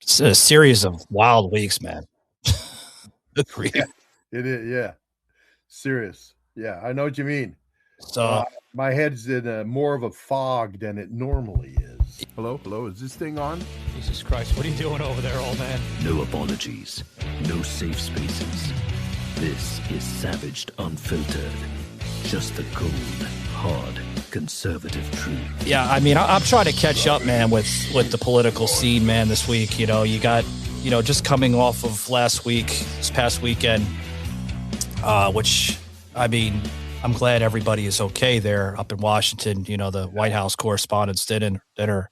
It's a series of wild weeks, man. Agreed. Yeah, it is. Yeah. Serious. Yeah, I know what you mean. So My head's in more of a fog than it normally is. Hello? Is this thing on? Jesus Christ, what are you doing over there, old man? No apologies, no safe spaces. This is Savaged Unfiltered. Just the cold, hard, conservative truth. yeah, I mean, I'm trying to catch up, man, with the political scene, man, this week. You know, you got, just coming off of this past weekend, which, I mean, I'm glad everybody is okay there up in Washington. You know, the White House Correspondents' Dinner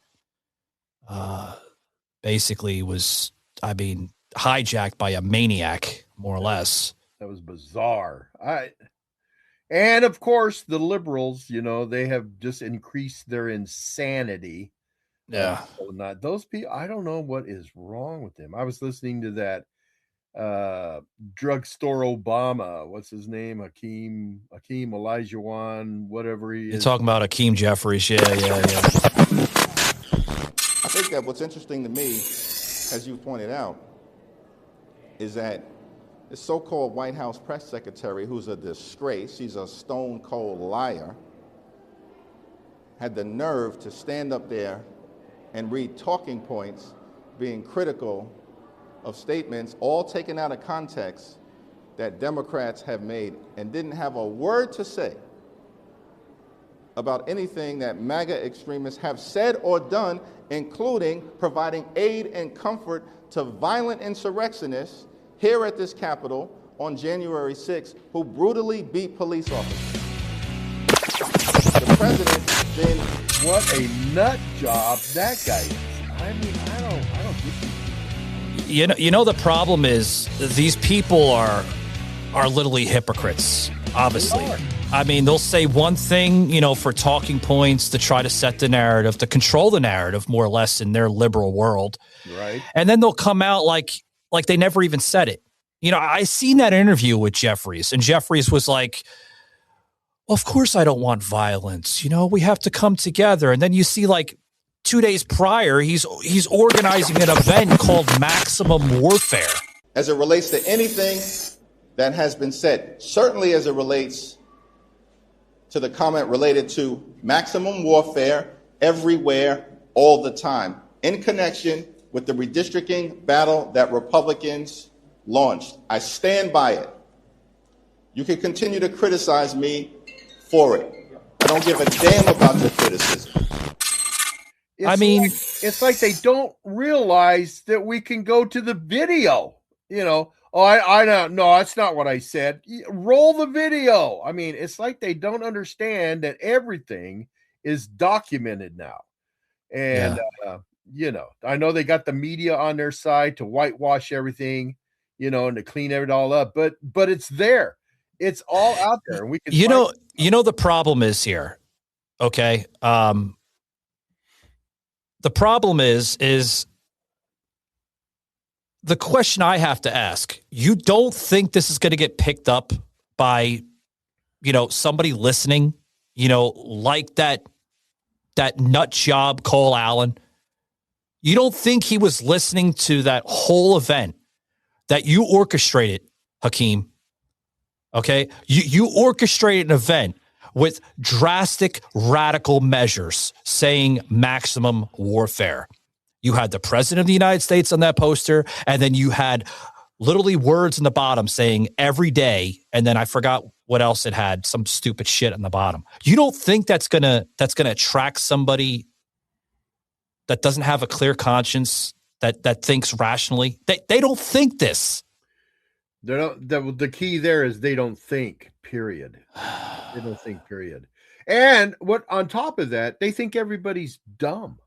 basically was, I mean, hijacked by a maniac, more or less. That was bizarre. And of course, the liberals, they have just increased their insanity. Yeah. Not those people. I don't know what is wrong with them. I was listening to that drugstore Obama. What's his name? Hakeem Olajuwon, whatever he is. You're talking about Hakeem Jeffries. Yeah. I think that what's interesting to me, as you pointed out, is that the so-called White House press secretary, who's a disgrace, she's a stone-cold liar, had the nerve to stand up there and read talking points being critical of statements all taken out of context that Democrats have made and didn't have a word to say about anything that MAGA extremists have said or done, including providing aid and comfort to violent insurrectionists here at this Capitol on January 6th, who brutally beat police officers. The president then... What a nut job that guy is. I mean, I don't get You know, the problem is these people are literally hypocrites, obviously. I mean, they'll say one thing, for talking points to try to set the narrative, to control the narrative, more or less, in their liberal world. Right. And then they'll come out like they never even said it. I seen that interview with Jeffries, and Jeffries was like, well, of course I don't want violence. We have to come together. And then you see 2 days prior, he's organizing an event called Maximum Warfare. As it relates to anything that has been said, certainly as it relates to the comment related to maximum warfare everywhere, all the time, in connection with the redistricting battle that Republicans launched. I stand by it. You can continue to criticize me for it. I don't give a damn about your criticism. It's like they don't realize that we can go to the video. I don't know. That's not what I said. Roll the video. I mean, it's like they don't understand that everything is documented now. And, I know they got the media on their side to whitewash everything, and to clean it all up. But it's there. It's all out there. And we can the problem is here. Okay. The problem is the question I have to ask. You don't think this is going to get picked up by, somebody listening, like that nut job Cole Allen? You don't think he was listening to that whole event that you orchestrated, Hakeem? Okay. You orchestrated an event with drastic, radical measures saying maximum warfare. You had the president of the United States on that poster, and then you had literally words in the bottom saying every day, and then I forgot what else it had, some stupid shit on the bottom. You don't think that's gonna attract somebody that doesn't have a clear conscience, that thinks rationally? They don't think this. They don't. The key there is they don't think. Period. They don't think. Period. And what on top of that, they think everybody's dumb.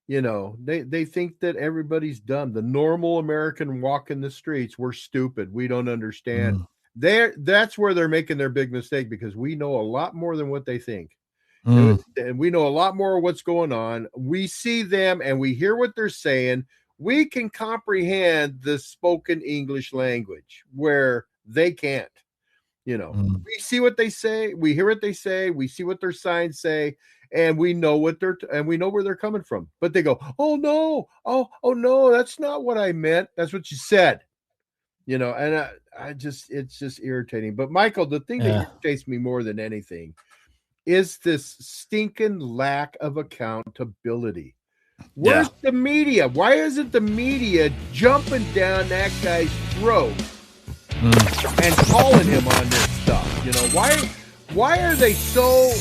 They think that everybody's dumb. The normal American walking the streets, we're stupid. We don't understand. That's where they're making their big mistake, because we know a lot more than what they think. And we know a lot more of what's going on. We see them and we hear what they're saying. We can comprehend the spoken English language where they can't. We see what they say. We hear what they say. We see what their signs say. and we know where they're coming from. But they go, oh no, that's not what I meant. That's what you said. And it's just irritating. But Michael, the thing that irritates me more than anything is this stinking lack of accountability. Where's the media? Why isn't the media jumping down that guy's throat and calling him on this stuff? Why are they so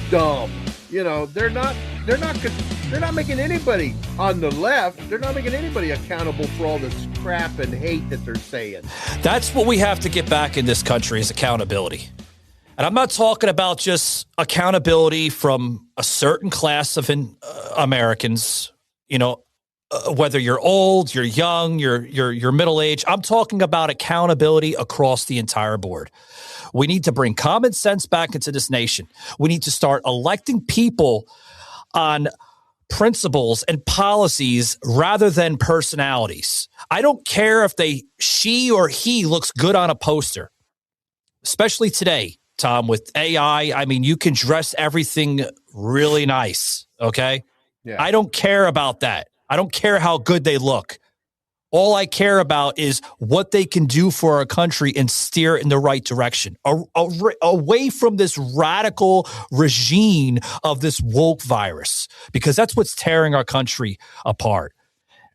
dumb? They're not making anybody on the left. They're not making anybody accountable for all this crap and hate that they're saying. That's what we have to get back in this country is accountability. And I'm not talking about just accountability from a certain class of Americans, whether you're old, you're young, you're middle-aged. I'm talking about accountability across the entire board. We need to bring common sense back into this nation. We need to start electing people on principles and policies rather than personalities. I don't care if she or he looks good on a poster, especially today, Tom, with AI. I mean, you can dress everything really nice, okay? Yeah. I don't care about that. I don't care how good they look. All I care about is what they can do for our country and steer in the right direction, away from this radical regime of this woke virus, because that's what's tearing our country apart.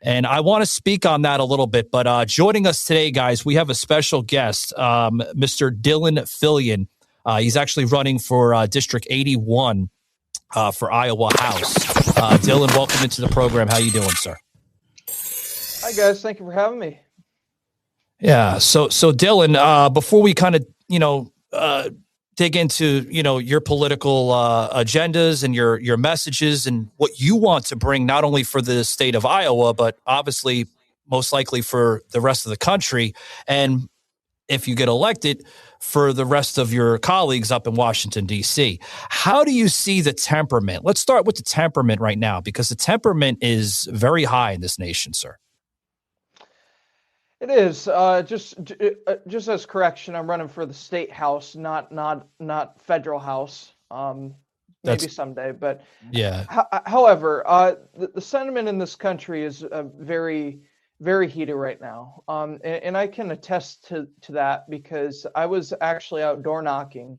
And I want to speak on that a little bit, but joining us today, guys, we have a special guest, Mr. Dillon Fillion. He's actually running for District 81 for Iowa House. Dillon, welcome into the program. How you doing, sir? Hi, guys. Thank you for having me. Yeah. So Dillon, before we kind of, dig into, your political agendas and your messages and what you want to bring, not only for the state of Iowa, but obviously most likely for the rest of the country. And if you get elected, for the rest of your colleagues up in Washington, D.C. How do you see the temperament? Let's start with the temperament right now, because the temperament is very high in this nation, sir. It is. Just as correction, I'm running for the state house, not federal house. Maybe someday, but yeah. However, the sentiment in this country is very, very heated right now, and I can attest to that because I was actually out door knocking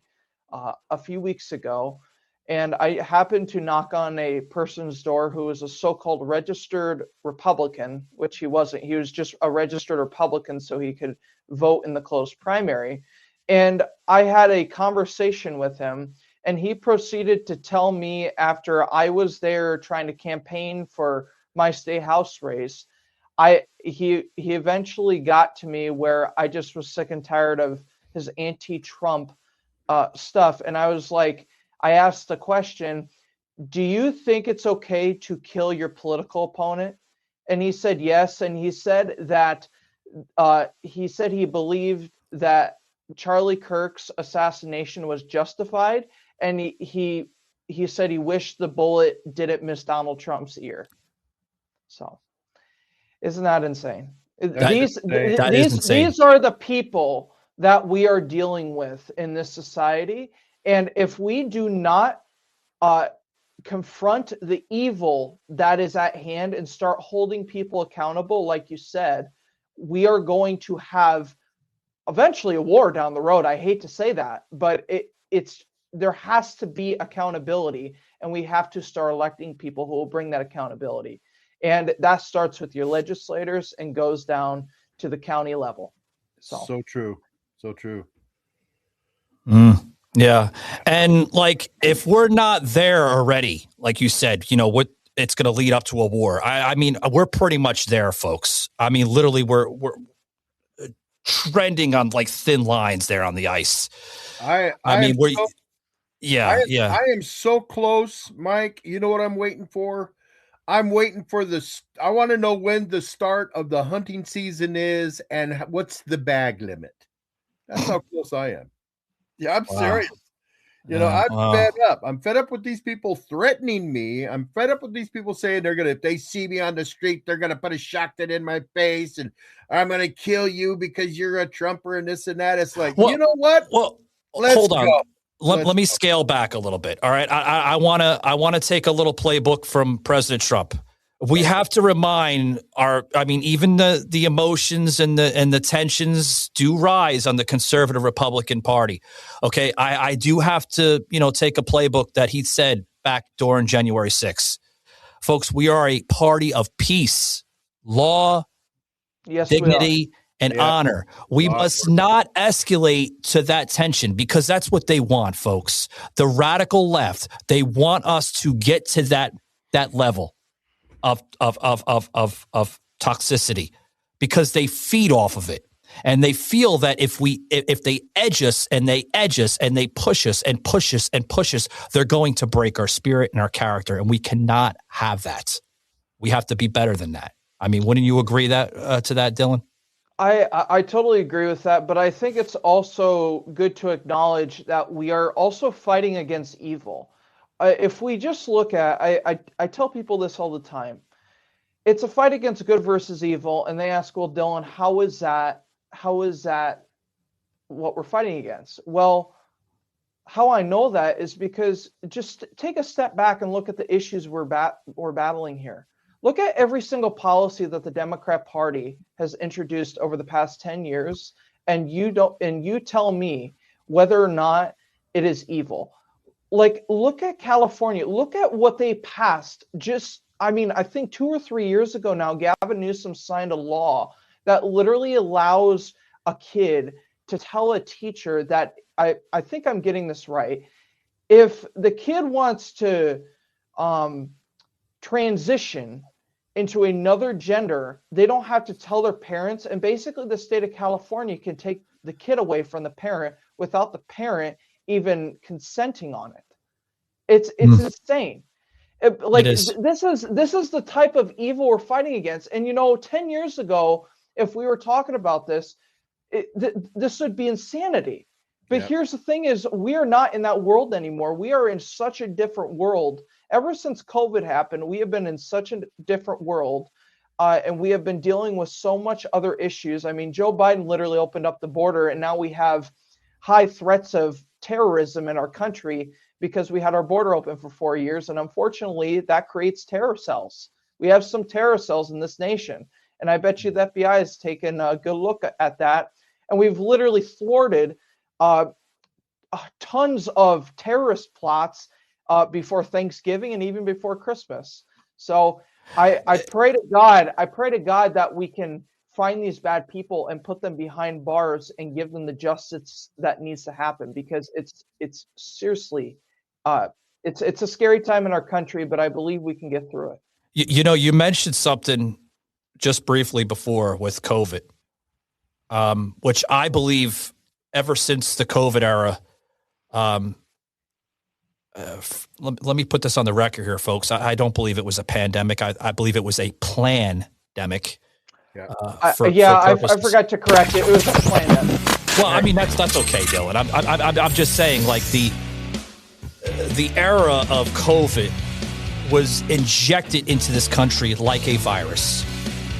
a few weeks ago, and I happened to knock on a person's door who was a so-called registered Republican, which he wasn't. He was just a registered Republican so he could vote in the closed primary. And I had a conversation with him, and he proceeded to tell me, after I was there trying to campaign for my state house race, he eventually got to me where I just was sick and tired of his anti-Trump stuff. And I was like, I asked the question, do you think it's okay to kill your political opponent? And he said yes. And he said that he believed that Charlie Kirk's assassination was justified. And he said he wished the bullet didn't miss Donald Trump's ear. So isn't that insane? These are the people that we are dealing with in this society. And if we do not confront the evil that is at hand and start holding people accountable, like you said, we are going to have eventually a war down the road. I hate to say that, but there has to be accountability, and we have to start electing people who will bring that accountability. And that starts with your legislators and goes down to the county level. So true. So true. Yeah. And if we're not there already, like you said, what it's going to lead up to a war. I mean, we're pretty much there, folks. I mean, literally we're trending on thin lines there on the ice. I am so close, Mike. You know what I'm waiting for? I'm waiting for I want to know when the start of the hunting season is and what's the bag limit. That's how close I am. Yeah, I'm serious. I'm fed up. I'm fed up with these people threatening me. I'm fed up with these people saying if they see me on the street, they're going to put a shotgun in my face and I'm going to kill you because you're a Trumper and this and that. It's like, you know what? Well, let's hold on. go. let me scale back a little bit. All right. I want to take a little playbook from President Trump. We have to remind even the emotions and the tensions do rise on the conservative Republican Party. Okay. I do have to, take a playbook that he said back during January 6th. Folks, we are a party of peace, law, dignity, and honor. We must not escalate to that tension because that's what they want, folks. The radical left, they want us to get to that level of toxicity because they feed off of it. And they feel that if they edge us and they edge us and they push us and push us and push us, they're going to break our spirit and our character. And we cannot have that. We have to be better than that. I mean, wouldn't you agree to that, Dillon? I totally agree with that, but I think it's also good to acknowledge that we are also fighting against evil. If we just look at, I tell people this all the time, it's a fight against good versus evil, and they ask, well, Dillon, how is that what we're fighting against? Well, how I know that is because just take a step back and look at the issues we're battling here. Look at every single policy that the Democrat Party has introduced over the past 10 years, and you tell me whether or not it is evil. Like, look at California. Look at what they passed. I think 2 or 3 years ago now, Gavin Newsom signed a law that literally allows a kid to tell a teacher that, I think I'm getting this right, if the kid wants to transition into another gender, they don't have to tell their parents. And basically the state of California can take the kid away from the parent without the parent even consenting on it. It's insane. This is the type of evil we're fighting against. And 10 years ago, if we were talking about this, this would be insanity. But here's the thing is, we are not in that world anymore. We are in such a different world. Ever since COVID happened, we have been in such a different world, and we have been dealing with so much other issues. I mean, Joe Biden literally opened up the border, and now we have high threats of terrorism in our country because we had our border open for 4 years. And unfortunately, that creates terror cells. We have some terror cells in this nation. And I bet you the FBI has taken a good look at that. And we've literally thwarted tons of terrorist plots before Thanksgiving and even before Christmas. So I pray to God that we can find these bad people and put them behind bars and give them the justice that needs to happen, because it's seriously, it's a scary time in our country, but I believe we can get through it. You mentioned something just briefly before with COVID, which I believe ever since the COVID era, let me put this on the record here, folks. I don't believe it was a pandemic. I believe it was a plan-demic. I forgot to correct it. It was a plan-demic. Well, I mean, that's okay, Dillon. I'm just saying, like, the era of COVID was injected into this country like a virus,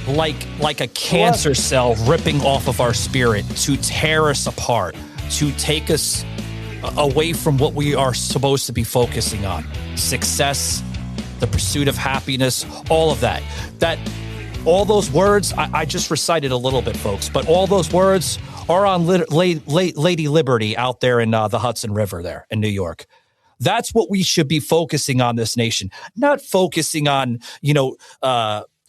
like a cancer cell ripping off of our spirit to tear us apart, to take us away from what we are supposed to be focusing on: success, the pursuit of happiness, all of that. All those words, I just recited a little bit, folks, but all those words are on Lady Liberty out there in the Hudson River there in New York. That's what we should be focusing on, this nation, not focusing on,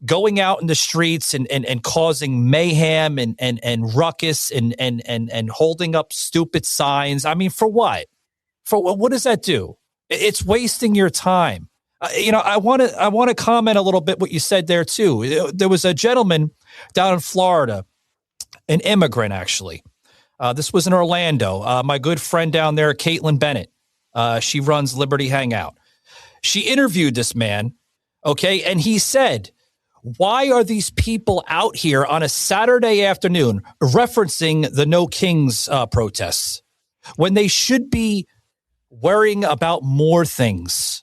going out in the streets and causing mayhem and ruckus and holding up stupid signs. I mean, for what? What does that do? It's wasting your time. I want to comment a little bit what you said there too. There was a gentleman down in Florida, an immigrant actually. This was in Orlando. My good friend down there, Caitlin Bennett. She runs Liberty Hangout. She interviewed this man, okay, and he said, "Why are these people out here on a Saturday afternoon referencing the No Kings protests when they should be worrying about more things?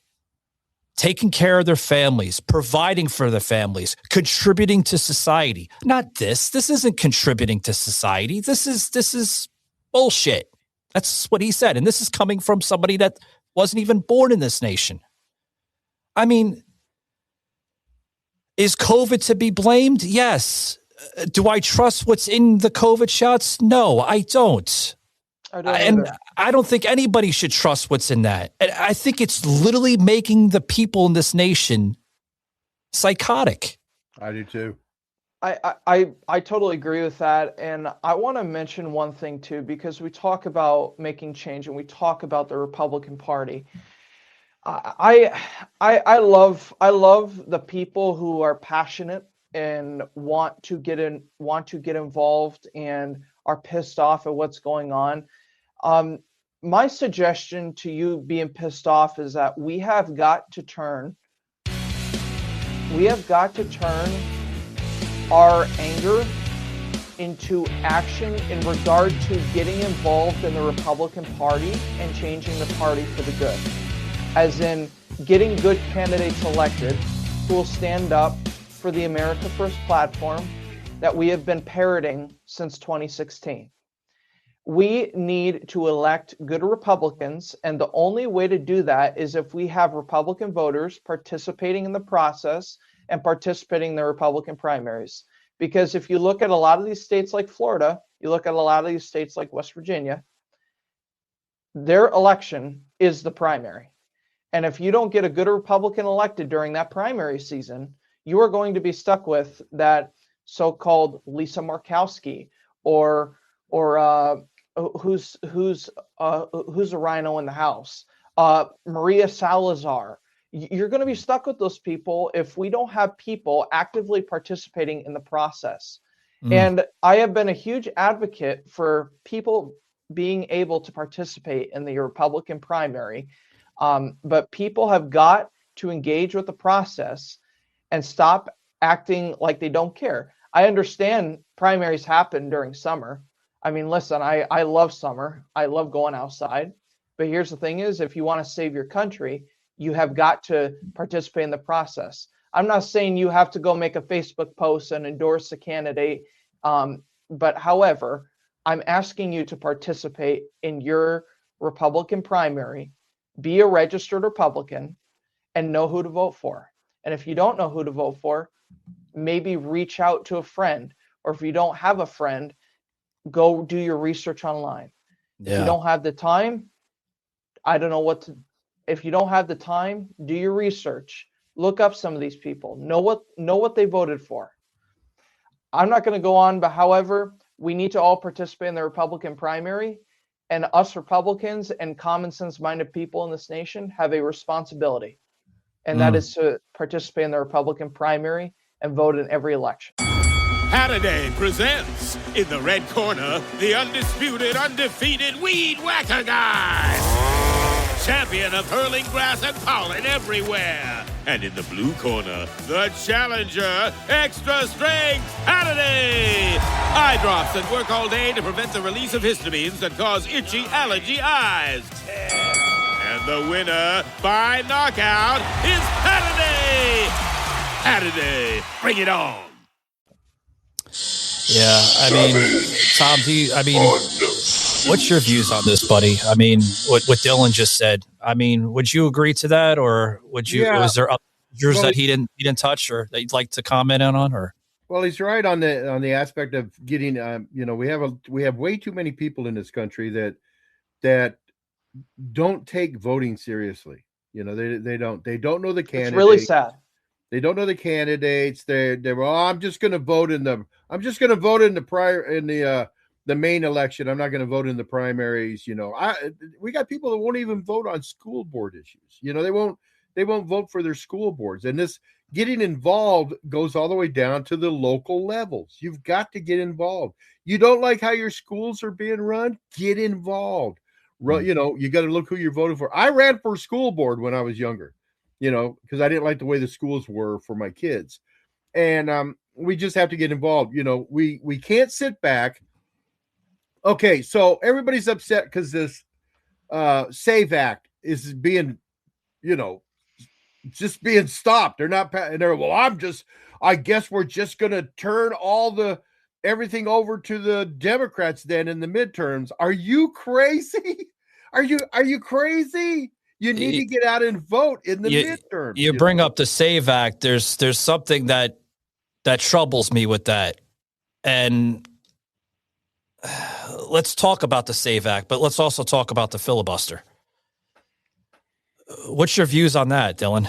Taking care of their families, providing for their families, contributing to society. Not this. This isn't contributing to society. This is bullshit." That's what he said. And this is coming from somebody that wasn't even born in this nation. I mean, is COVID to be blamed? Yes. Do I trust what's in the COVID shots? No, I don't. I don't think anybody should trust what's in that. And I think it's literally making the people in this nation psychotic. I do too. I totally agree with that. And I want to mention one thing too, because we talk about making change and we talk about the Republican Party. I love the people who are passionate and want to get involved and are pissed off at what's going on. My suggestion to you being pissed off is that we have got to turn our anger into action in regard to getting involved in the Republican Party and changing the party for the good. As in getting good candidates elected who will stand up for the America First platform that we have been parroting since 2016. We need to elect good Republicans, and the only way to do that is if we have Republican voters participating in the process and participating in the Republican primaries. Because if you look at a lot of these states like Florida, you look at a lot of these states like West Virginia, their election is the primary. And if you don't get a good Republican elected during that primary season, you are going to be stuck with that so-called Lisa Murkowski or who's a rhino in the House, Maria Salazar. You're going to be stuck with those people if we don't have people actively participating in the process. And I have been a huge advocate for people being able to participate in the Republican primary. But people have got to engage with the process and stop acting like they don't care. I understand primaries happen during summer. I mean, listen, I love summer. I love going outside. But here's the thing is, if you want to save your country, you have got to participate in the process. I'm not saying you have to go make a Facebook post and endorse a candidate. But however, I'm asking you to participate in your Republican primary, be a registered Republican, and know who to vote for. And if you don't know who to vote for, maybe reach out to a friend. Or if you don't have a friend, go do your research online. If you don't have the time, I don't know what to. If you don't have the time, do your research. Look up some of these people. Know what they voted for. I'm not going to go on, but however, we need to all participate in the Republican primary. And us Republicans and common sense minded people in this nation have a responsibility. And that is to participate in the Republican primary and vote in every election. Halliday presents, in the red corner, the undisputed, undefeated weed whacker guy. Champion of hurling grass and pollen everywhere. And in the blue corner, the challenger, extra strength, Halliday. Eye drops that work all day to prevent the release of histamines that cause itchy allergy eyes. And the winner by knockout is Halliday. Halliday, bring it on. Yeah, I mean, Tom, what's your views on this, buddy? I mean, what Dillon just said. I mean, would you agree to that, or would you? Yeah. Was there others that he didn't touch, or that you'd like to comment on, or? Well, he's right on the aspect of getting. We have way too many people in this country that don't take voting seriously. They don't know the candidates. It's really sad. They don't know the candidates. They're I'm just going to vote in the main election. I'm not going to vote in the primaries. We got people that won't even vote on school board issues. They won't vote for their school boards. And this getting involved goes all the way down to the local levels. You've got to get involved. You don't like how your schools are being run? Get involved. You got to look who you're voting for. I ran for school board when I was younger. Because I didn't like the way the schools were for my kids. And we just have to get involved. We can't sit back. Okay, so everybody's upset because this SAVE Act is being, just being stopped. They're not, and they're, I guess we're just going to turn all the everything over to the Democrats then in the midterms. Are you crazy? Are you crazy? You need to get out and vote in the midterms. You bring up the SAVE Act. There's something that troubles me with that. And let's talk about the SAVE Act, but let's also talk about the filibuster. What's your views on that, Dillon?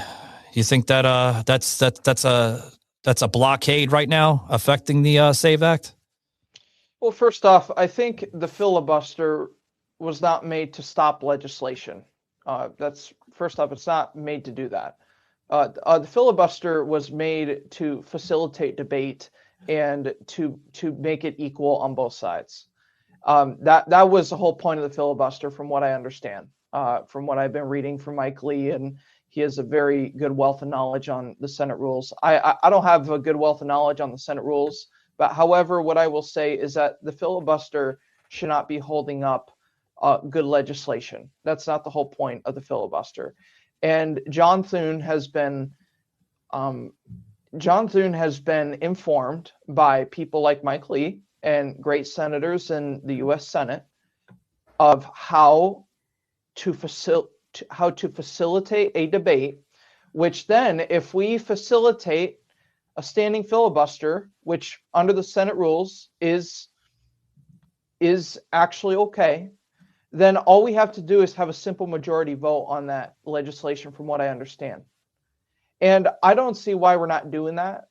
You think that that's a blockade right now affecting the SAVE Act? Well, first off, I think the filibuster was not made to stop legislation. That's first off, it's not made to do that. The filibuster was made to facilitate debate and to make it equal on both sides. That was the whole point of the filibuster, from what I understand, from what I've been reading from Mike Lee, and he has a very good wealth of knowledge on the Senate rules. I don't have a good wealth of knowledge on the Senate rules, but however, what I will say is that the filibuster should not be holding up good legislation. That's not the whole point of the filibuster. And John Thune has been informed by people like Mike Lee and great senators in the U.S. Senate of how to facilitate a debate, which then, if we facilitate a standing filibuster, which under the Senate rules is actually okay, then all we have to do is have a simple majority vote on that legislation, from what I understand. And I don't see why we're not doing that.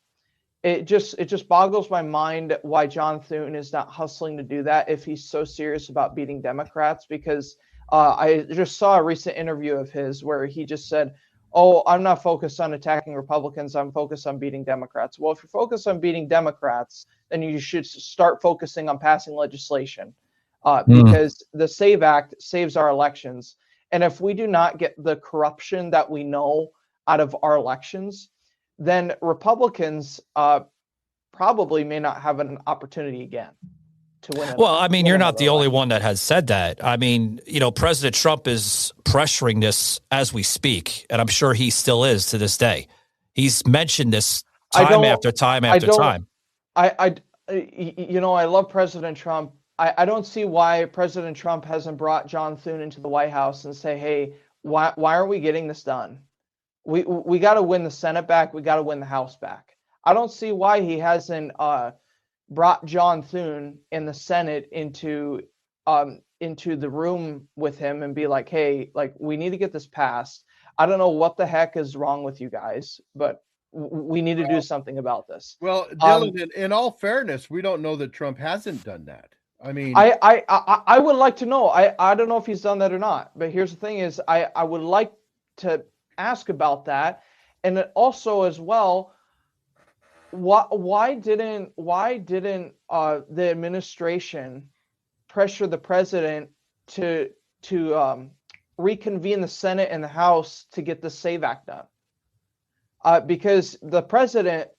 It just boggles my mind why John Thune is not hustling to do that if he's so serious about beating Democrats, because I just saw a recent interview of his where he just said, "Oh, I'm not focused on attacking Republicans. I'm focused on beating Democrats." Well, if you're focused on beating Democrats, then you should start focusing on passing legislation, because the SAVE Act saves our elections. And if we do not get the corruption that we know out of our elections, then Republicans probably may not have an opportunity again to win. Well, I mean, you're not the only one that has said that. I mean, President Trump is pressuring this as we speak, and I'm sure he still is to this day. He's mentioned this time after time after time. I love President Trump. I don't see why President Trump hasn't brought John Thune into the White House and say, "Hey, why aren't we getting this done? We got to win the Senate back. We got to win the House back." I don't see why he hasn't brought John Thune in the Senate into the room with him and be like, "Hey, we need to get this passed. I don't know what the heck is wrong with you guys, but we need to do something about this." Well, Dillon, in all fairness, we don't know that Trump hasn't done that. I mean, I would like to know. I don't know if he's done that or not. But here's the thing: is I would like to ask about that, and also as well, why didn't the administration pressure the president to reconvene the Senate and the House to get the SAVE Act done? Because the president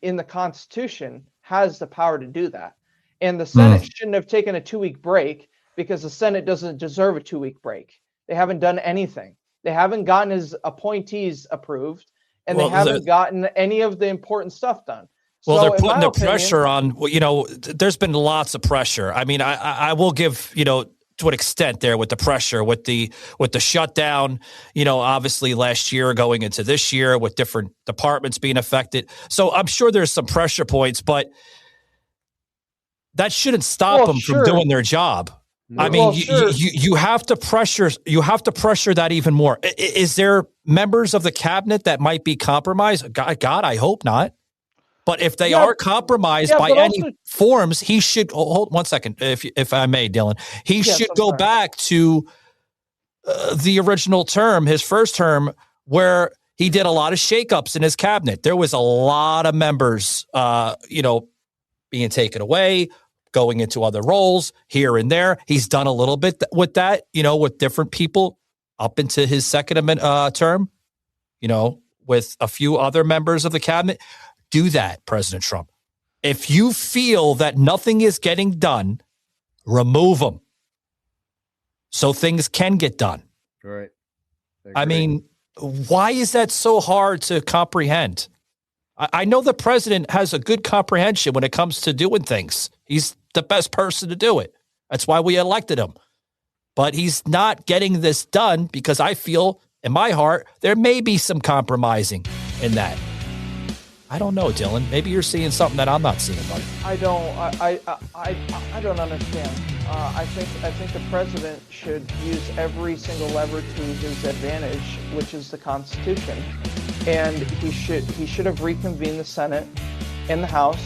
in the Constitution has the power to do that. And the Senate shouldn't have taken a 2-week break, because the Senate doesn't deserve a 2-week break. They haven't done anything. They haven't gotten his appointees approved, and they haven't gotten any of the important stuff done. Well, they're putting the pressure on. There's been lots of pressure. I mean, I will give, to an extent there with the pressure, with the shutdown, obviously last year going into this year with different departments being affected. So I'm sure there's some pressure points, but that shouldn't stop them from doing their job. I mean, you have to pressure. You have to pressure that even more. Is there members of the cabinet that might be compromised? God, I hope not. But if they are compromised by any forms, he should hold 1 second, if I may, Dillon. He should go back to the original term, his first term, where he did a lot of shakeups in his cabinet. There was a lot of members, being taken away, going into other roles here and there. He's done a little bit with that, with different people up into his second term, with a few other members of the cabinet. Do that, President Trump. If you feel that nothing is getting done, remove them so things can get done. Right. I mean, why is that so hard to comprehend? I know the president has a good comprehension when it comes to doing things. He's the best person to do it. That's why we elected him. But he's not getting this done because I feel in my heart there may be some compromising in that. I don't know, Dillon. Maybe you're seeing something that I'm not seeing, buddy. I don't understand. I think the president should use every single lever to his advantage, which is the Constitution, and he should have reconvened the Senate and the House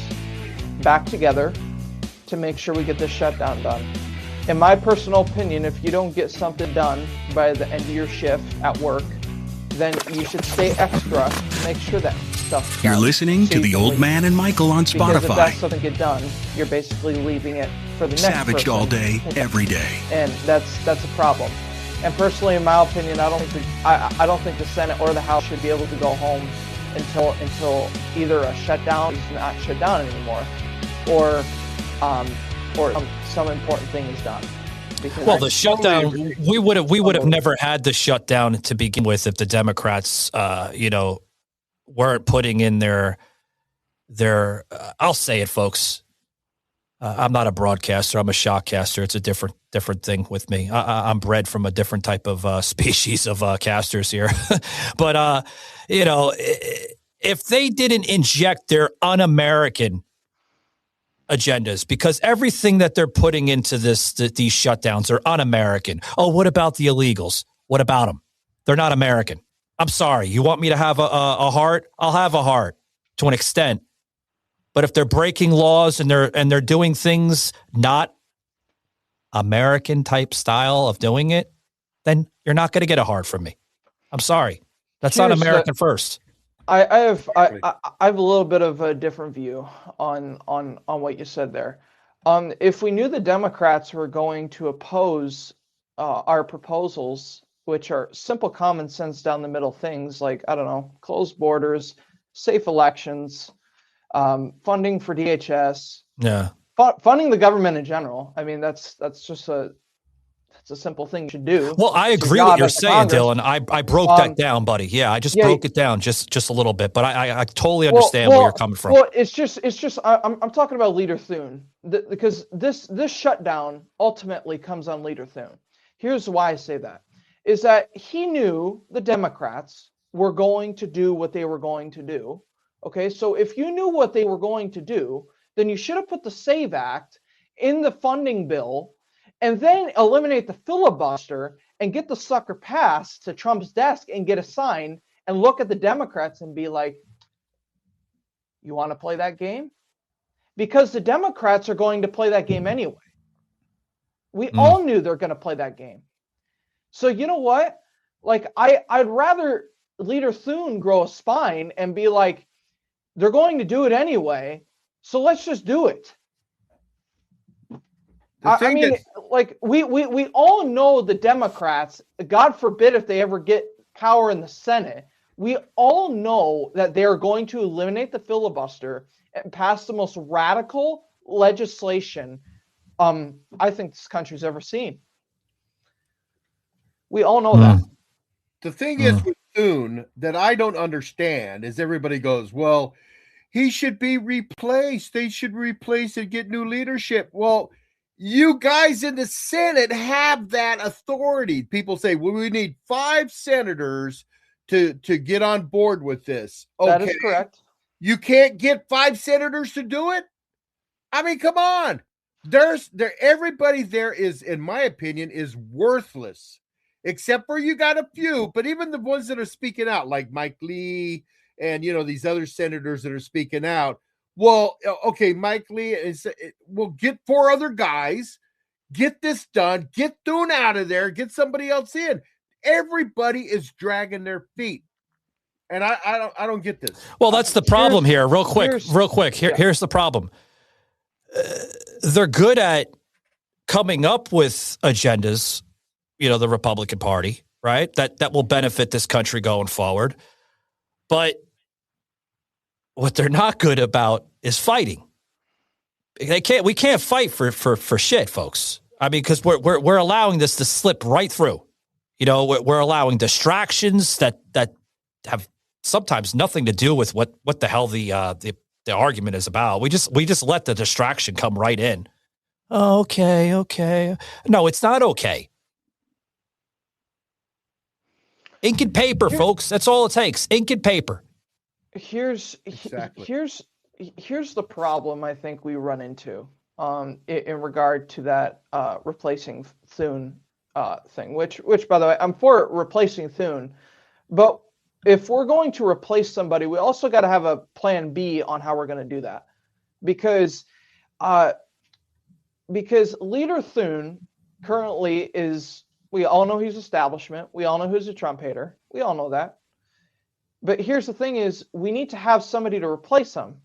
back together to make sure we get this shutdown done. In my personal opinion, if you don't get something done by the end of your shift at work, then you should stay extra to make sure that stuff's done. You're listening to The Old Man and Michael on Spotify. Because if that doesn't get done, you're basically leaving it for the next Savaged person. all day, every day. And that's a problem. And personally, in my opinion, I don't think the Senate or the House should be able to go home until either a shutdown is not shut down anymore, or some important thing is done. Well, the shutdown, we would have never had the shutdown to begin with if the Democrats, weren't putting in their. I'll say it, folks. I'm not a broadcaster. I'm a shockcaster. It's a different thing with me. I'm bred from a different type of species of casters here. But if they didn't inject their un-American agendas, because everything that they're putting into these shutdowns are un-American. Oh, what about the illegals? What about them? They're not American. I'm sorry. You want me to have a heart? I'll have a heart to an extent. But if they're breaking laws and they're doing things not American type style of doing it, then you're not going to get a heart from me. I'm sorry. That's not American first. I have a little bit of a different view on what you said there. If we knew the Democrats were going to oppose our proposals, which are simple common sense down the middle things like, I don't know, closed borders, safe elections, funding for DHS, funding the government in general. I mean, that's just a simple thing you should do. Well, I agree with what you're saying, Dillon. I broke that down, buddy. Yeah, I just broke it down just a little bit, but I totally understand where you're coming from. Well, it's just I'm talking about Leader Thune, because this shutdown ultimately comes on Leader Thune. Here's why I say that, is that he knew the Democrats were going to do what they were going to do. Okay, so if you knew what they were going to do, then you should have put the SAVE Act in the funding bill and then eliminate the filibuster and get the sucker passed to Trump's desk and get assigned and look at the Democrats and be like, you want to play that game? Because the Democrats are going to play that game anyway. We all knew they're going to play that game. So you know what? Like, I'd rather Leader Thune grow a spine and be like, they're going to do it anyway, so let's just do it. I mean, like, we all know the Democrats, God forbid if they ever get power in the Senate, we all know that they are going to eliminate the filibuster and pass the most radical legislation I think this country's ever seen. We all know that. The thing is with Thune that I don't understand is everybody goes, well, he should be replaced. They should replace and get new leadership. Well, you guys in the Senate have that authority. People say, well, we need 5 senators to get on board with this. Okay. That is correct. You can't get 5 senators to do it? I mean, come on. Everybody there is, in my opinion, is worthless. Except for you got a few, but even the ones that are speaking out, like Mike Lee and, these other senators that are speaking out. Well, okay, Mike Lee will get 4 other guys, get this done, get Thune out of there, get somebody else in. Everybody is dragging their feet. And I don't get this. Well, that's the problem here. Real quick. Here's the problem. They're good at coming up with agendas, the Republican Party, right? That will benefit this country going forward. But what they're not good about is fighting. We can't fight for shit, folks. I mean, because we're allowing this to slip right through. We're allowing distractions that have sometimes nothing to do with what the hell the argument is about. We just let the distraction come right in. Oh, okay. No, it's not okay. Ink and paper, folks. That's all it takes. Ink and paper. Here's the problem I think we run into in regard to that replacing Thune thing, which by the way, I'm for replacing Thune, but if we're going to replace somebody, we also got to have a plan B on how we're going to do that, because Leader Thune currently is, we all know he's establishment. We all know he's a Trump hater. We all know that. But here's the thing is, we need to have somebody to replace him.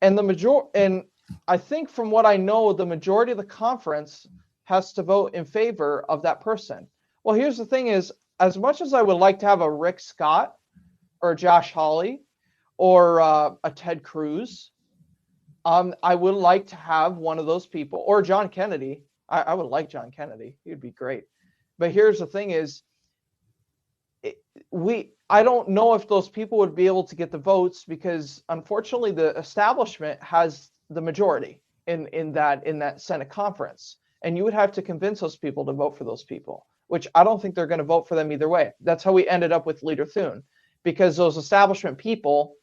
And I think from what I know, the majority of the conference has to vote in favor of that person. Well, here's the thing is, as much as I would like to have a Rick Scott or a Josh Hawley or a Ted Cruz, I would like to have one of those people, or John Kennedy. I would like John Kennedy. He'd be great. But here's the thing is, I don't know if those people would be able to get the votes, because unfortunately the establishment has the majority in that Senate conference. And you would have to convince those people to vote for those people, which I don't think they're going to vote for them either way. That's how we ended up with Leader Thune, because those establishment people,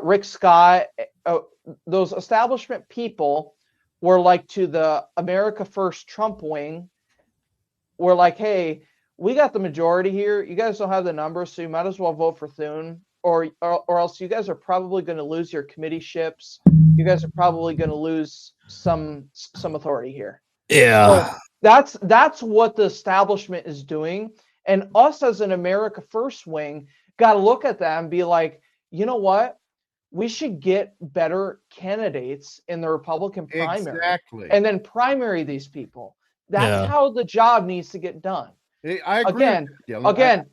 Rick Scott, those establishment people were like to the America First Trump wing, were like, hey, we got the majority here. You guys don't have the numbers, so you might as well vote for Thune, or else you guys are probably going to lose your committeeships. You guys are probably going to lose some authority here. Yeah. So that's what the establishment is doing. And us as an America First wing got to look at that and be like, you know what? We should get better candidates in the Republican primary. Exactly. And then primary these people. That's how the job needs to get done. I agree. I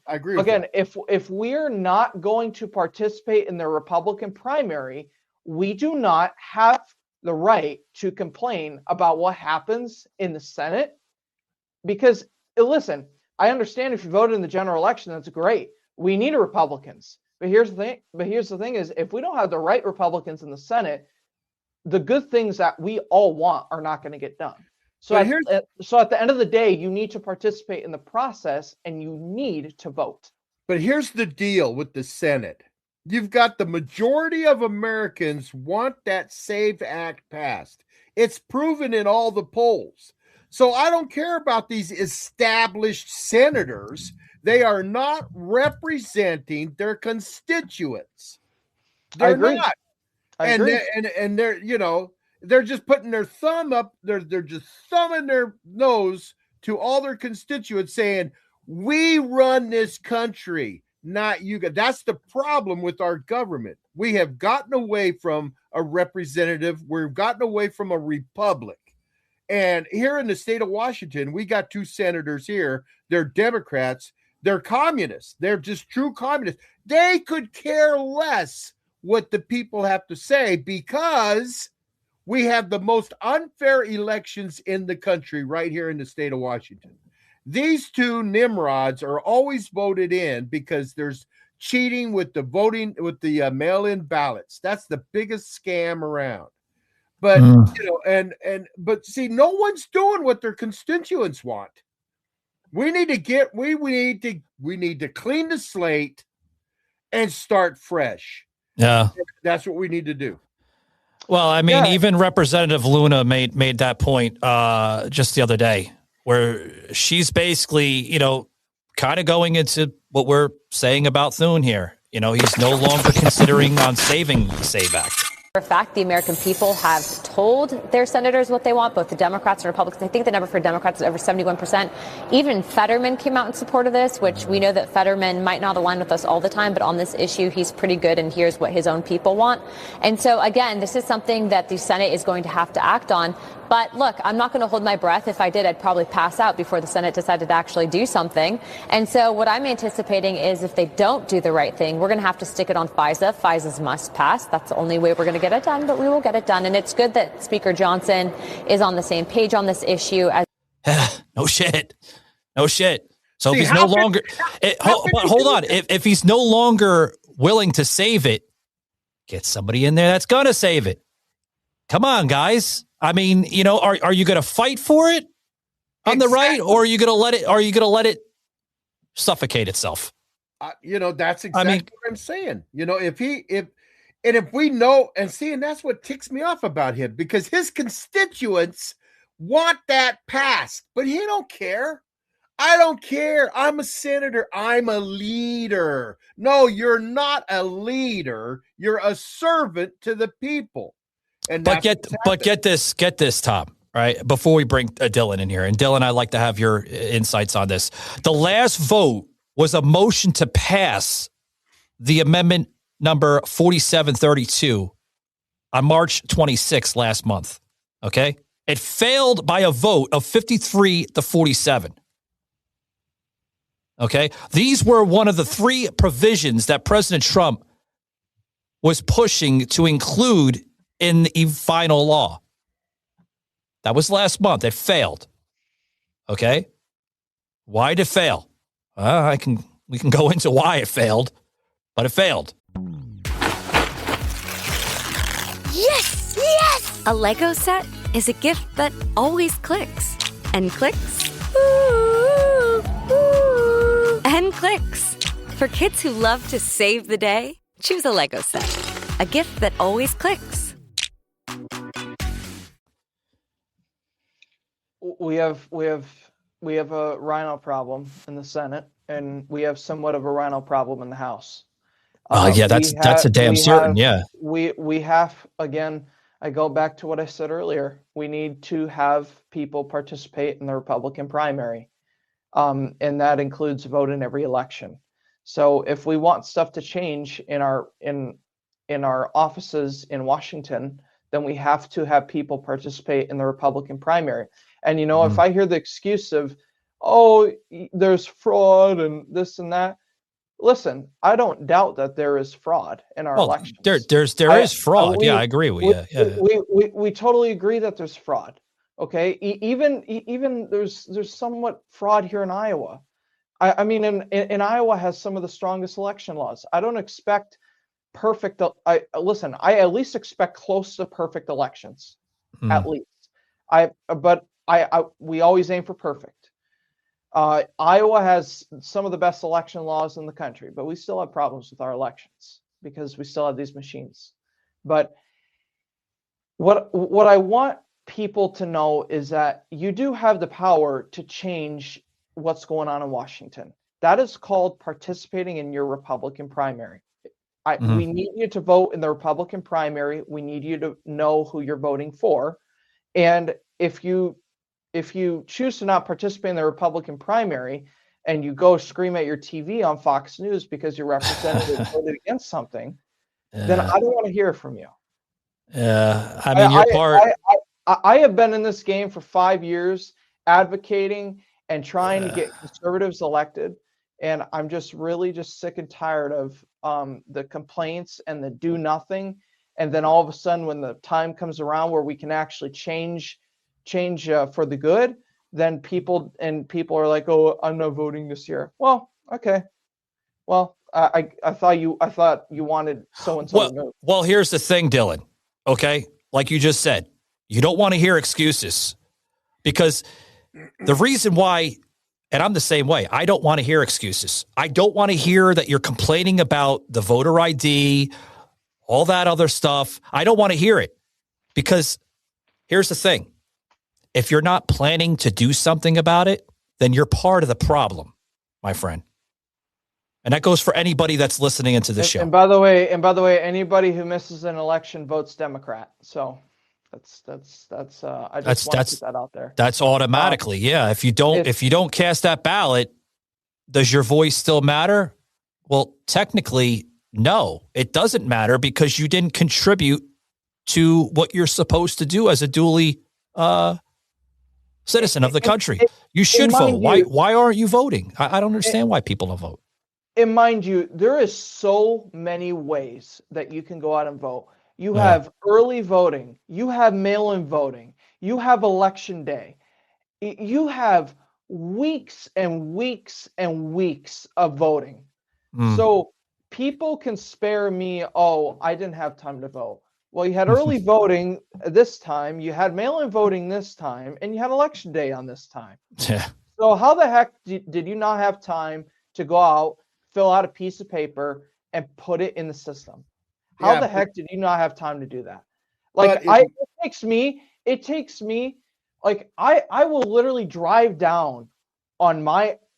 agree. Again, if we're not going to participate in the Republican primary, we do not have the right to complain about what happens in the Senate. Because listen, I understand if you voted in the general election, that's great. We need Republicans. But here's the thing is, if we don't have the right Republicans in the Senate, the good things that we all want are not going to get done. So at the end of the day, you need to participate in the process and you need to vote. But here's the deal with the Senate. You've got the majority of Americans want that SAVE Act passed. It's proven in all the polls. So I don't care about these established senators. They are not representing their constituents. They're not. And they're, you know, they're just putting their thumb up. They're just thumbing their nose to all their constituents, saying, "We run this country, not you guys." That's the problem with our government. We have gotten away from a representative. We've gotten away from a republic. And here in the state of Washington, we got two senators here. They're Democrats. They're communists. They're just true communists. They could care less what the people have to say, because we have the most unfair elections in the country right here in the state of Washington. These two Nimrods are always voted in because there's cheating with the voting, with the mail-in ballots. That's the biggest scam around. But you know, but see, no one's doing what their constituents want. We need to clean the slate and start fresh. Yeah, that's what we need to do. Well, I mean, even Representative Luna made that point just the other day, where she's basically, you know, kind of going into what we're saying about Thune here. You know, he's no longer considering on saving the SAVE Act. For fact, the American people have told their senators what they want, both the Democrats and Republicans. I think the number for Democrats is over 71%. Even Fetterman came out in support of this, which we know that Fetterman might not align with us all the time, but on this issue, he's pretty good, and here's what his own people want. And so, again, this is something that the Senate is going to have to act on. But look, I'm not going to hold my breath. If I did, I'd probably pass out before the Senate decided to actually do something. And so what I'm anticipating is, if they don't do the right thing, we're going to have to stick it on FISA. FISA's must pass. That's the only way we're going to get it done, but we will get it done. And it's good that Speaker Johnson is on the same page on this issue. No shit. So if he's no longer, hold on. If he's no longer willing to save it, get somebody in there that's going to save it. Come on, guys. I mean, are you going to fight for it on the right, or are you going to let it suffocate itself? That's exactly what I'm saying. If we know and see, and that's what ticks me off about him, because his constituents want that passed, but he don't care. I don't care. I'm a senator. I'm a leader. No, you're not a leader. You're a servant to the people. And get this, Tom. Right before we bring Dillon in here, and Dillon, I'd like to have your insights on this. The last vote was a motion to pass the amendment number 4732 on March 26th last month. Okay, it failed by a vote of 53 to 47. Okay, these were one of the three provisions that President Trump was pushing to include in the final law. That was last month. It failed. Okay, why did it fail? We can go into why it failed, but it failed. Yes! Yes! A Lego set is a gift that always clicks. And clicks. Ooh, ooh, and clicks. For kids who love to save the day, choose a Lego set. A gift that always clicks. We have a rhino problem in the Senate, and we have somewhat of a rhino problem in the House. That's a damn certain. We have, again, I go back to what I said earlier. We need to have people participate in the Republican primary, and that includes vote in every election. So if we want stuff to change in our offices in Washington, then we have to have people participate in the Republican primary. And, if I hear the excuse of, there's fraud and this and that, listen, I don't doubt that there is fraud in our elections. There is fraud. I agree with you. We totally agree that there's fraud. Okay. Even there's somewhat fraud here in Iowa. I mean, in Iowa has some of the strongest election laws. I don't expect perfect. I at least expect close to perfect elections, at least. We always aim for perfect. Iowa has some of the best election laws in the country, but we still have problems with our elections because we still have these machines. But what I want people to know is that you do have the power to change what's going on in Washington. That is called participating in your Republican primary. We need you to vote in the Republican primary. We need you to know who you're voting for. And if you choose to not participate in the Republican primary and you go scream at your TV on Fox News because your representative voted against something, then I don't want to hear from you. I have been in this game for 5 years advocating and trying to get conservatives elected. And I'm just really sick and tired of the complaints and the do nothing. And then all of a sudden, when the time comes around where we can actually change for the good, then people are like, "Oh, I'm not voting this year." Well, okay. Well, I thought you wanted so and so. Well, here's the thing, Dillon. Okay, like you just said, you don't want to hear excuses because the reason why. And I'm the same way. I don't want to hear excuses. I don't want to hear that you're complaining about the voter ID, all that other stuff. I don't want to hear it because here's the thing. If you're not planning to do something about it, then you're part of the problem, my friend. And that goes for anybody that's listening into the show. And by the way, anybody who misses an election votes Democrat. So I just want to put that out there. That's automatically, yeah. If you don't cast that ballot, does your voice still matter? Well, technically, no, it doesn't matter because you didn't contribute to what you're supposed to do as a duly citizen of the country. You should vote. Why aren't you voting? I don't understand why people don't vote. And mind you, there is so many ways that you can go out and vote. You have early voting. You have mail-in voting. You have election day. You have weeks and weeks and weeks of voting. So people can spare me, oh, I didn't have time to vote. Well, you had early voting this time, you had mail-in voting this time, and you had election day on this time. Yeah. So how the heck did you not have time to go out, fill out a piece of paper, and put it in the system? How the heck did you not have time to do that? Like, it takes me, like, I will literally drive down on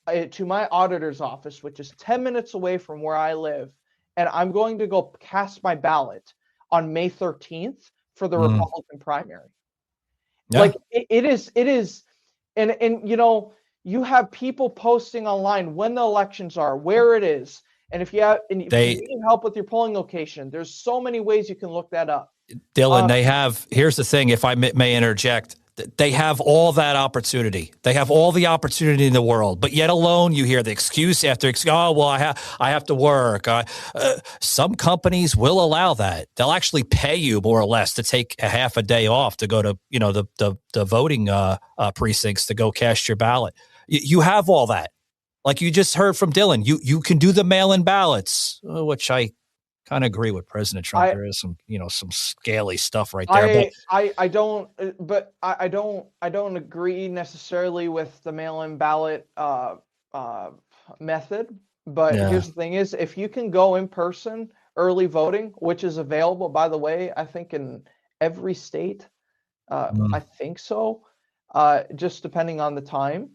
to my auditor's office, which is 10 minutes away from where I live, and I'm going to go cast my ballot on May 13th for the Republican primary. Yeah. Like, it is, and you know, you have people posting online when the elections are, where it is, and if you need help with your polling location, there's so many ways you can look that up. Dillon, here's the thing, if I may interject, they have all that opportunity. They have all the opportunity in the world, but yet alone you hear the excuse after excuse. Oh, well, I have to work. Some companies will allow that. They'll actually pay you more or less to take a half a day off to go to, you know, the voting precincts to go cast your ballot. You have all that. Like you just heard from Dillon, you can do the mail-in ballots, which I kind of agree with President Trump. There is some, you know, some scaly stuff right there. I don't agree necessarily with the mail-in ballot method. But here's the thing: is if you can go in person early voting, which is available, by the way, I think in every state. I think so. Just depending on the time,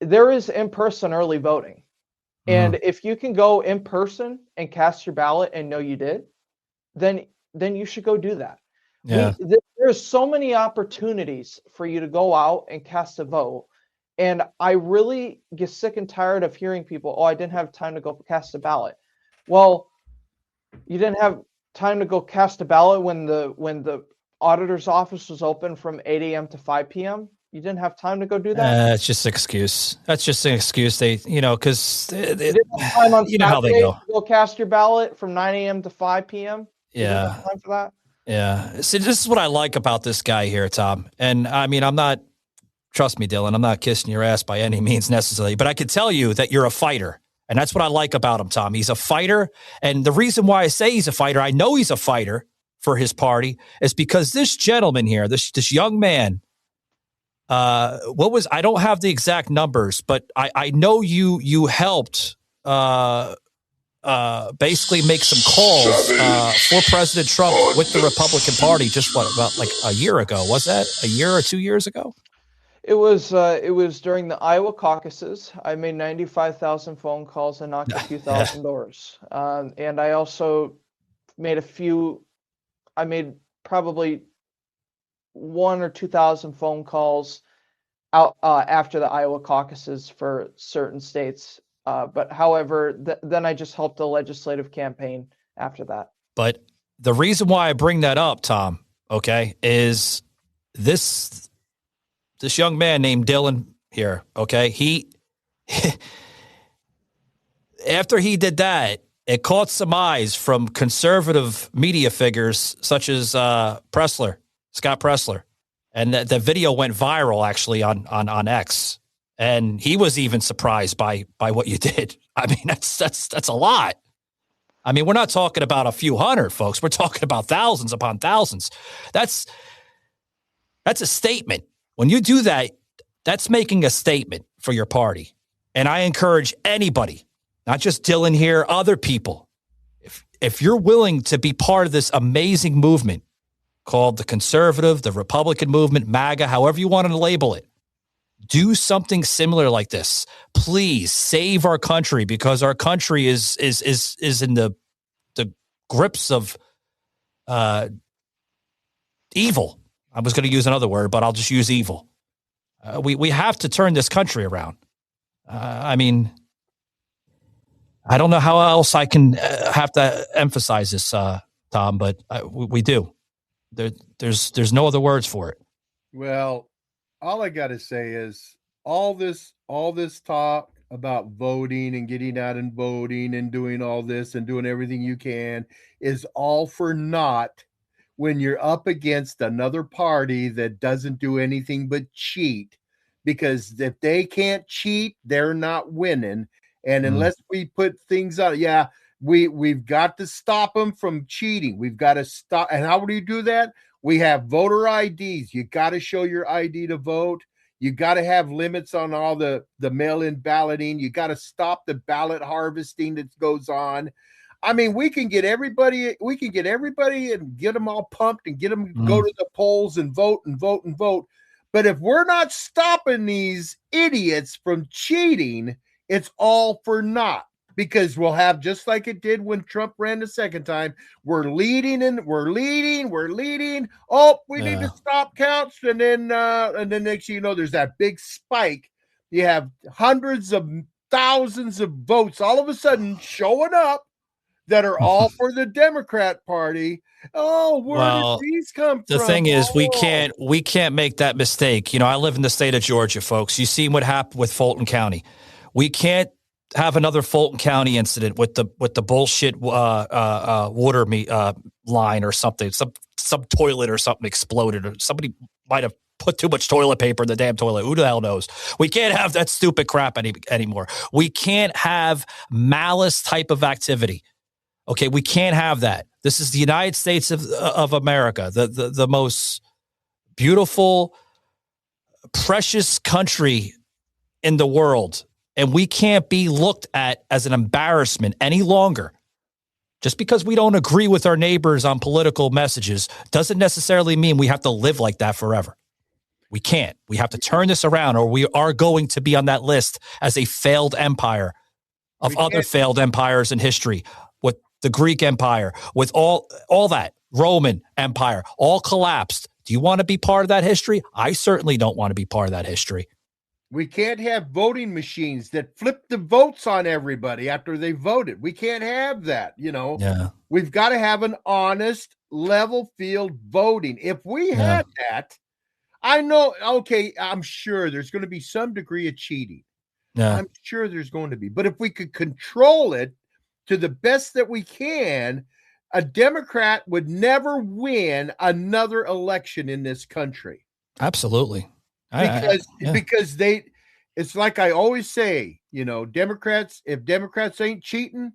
there is in-person early voting. And if you can go in person and cast your ballot and know you did, then you should go do that. Yeah. There's so many opportunities for you to go out and cast a vote. And I really get sick and tired of hearing people, oh, I didn't have time to go cast a ballot. Well, you didn't have time to go cast a ballot when the auditor's office was open from 8 a.m. to 5 p.m.? You didn't have time to go do that? It's just an excuse. That's just an excuse. They, you know, because you know how they go. Go cast your ballot from 9 a.m. to 5 p.m. Yeah. Have time for that? Yeah. See, this is what I like about this guy here, Tom. And I mean, trust me, Dillon, I'm not kissing your ass by any means necessarily, but I can tell you that you're a fighter. And that's what I like about him, Tom. He's a fighter. And the reason why I say he's a fighter, I know he's a fighter for his party, is because this gentleman here, this young man, I don't have the exact numbers, but I know you helped basically make some calls for President Trump with the Republican Party just about like a year ago. Was that a year or 2 years ago? It was during the Iowa caucuses. I made 95,000 phone calls and knocked a few thousand doors. And I also made I made probably 1,000 or 2,000 phone calls out after the Iowa caucuses for certain states. But however, then I just helped the legislative campaign after that. But the reason why I bring that up, Tom, okay, is this young man named Dillon here, okay, he after he did that, it caught some eyes from conservative media figures such as Scott Pressler. And the video went viral actually on X. And he was even surprised by what you did. I mean, that's a lot. I mean, we're not talking about a few hundred, folks. We're talking about thousands upon thousands. That's a statement. When you do that, that's making a statement for your party. And I encourage anybody, not just Dillon here, other people, if you're willing to be part of this amazing movement called the conservative, the Republican movement, MAGA, however you want to label it, do something similar like this. Please save our country, because our country is in the grips of evil. I was going to use another word, but I'll just use evil. We have to turn this country around. I mean, I don't know how else I can have to emphasize this, Tom, but we do. There's no other words for it. Well, all I got to say is all this talk about voting and getting out and voting and doing all this and doing everything you can is all for naught when you're up against another party that doesn't do anything but cheat. Because if they can't cheat, they're not winning. And unless we put things out, We've got to stop them from cheating. We've got to stop. And how do you do that? We have voter IDs. You got to show your ID to vote. You got to have limits on all the mail-in balloting. You got to stop the ballot harvesting that goes on. I mean, we can get everybody and get them all pumped and get them to go to the polls and vote and vote and vote. But if we're not stopping these idiots from cheating, it's all for naught. Because we'll have, just like it did when Trump ran the second time, we're leading. Oh, we need to stop counts. And then next thing you know, there's that big spike. You have hundreds of thousands of votes all of a sudden showing up that are all for the Democrat Party. Oh, where did these come from? The thing is, we can't make that mistake. I live in the state of Georgia, folks. You see what happened with Fulton County. We can't have another Fulton County incident with the bullshit water line or something. Some toilet or something exploded, or somebody might have put too much toilet paper in the damn toilet. Who the hell knows? We can't have that stupid crap anymore. We can't have malice type of activity. Okay, we can't have that. This is the United States of America, the most beautiful, precious country in the world. And we can't be looked at as an embarrassment any longer. Just because we don't agree with our neighbors on political messages doesn't necessarily mean we have to live like that forever. We can't. We have to turn this around, or we are going to be on that list as a failed empire of other failed empires in history, with the Greek Empire, with all that, Roman Empire, all collapsed. Do you want to be part of that history? I certainly don't want to be part of that history. We can't have voting machines that flip the votes on everybody after they voted. We can't have that, Yeah. We've got to have an honest, level field voting. If we had that, I know, okay, I'm sure there's going to be some degree of cheating. Yeah. I'm sure there's going to be. But if we could control it to the best that we can, a Democrat would never win another election in this country. Absolutely. Because it's like I always say, Democrats, if Democrats ain't cheating,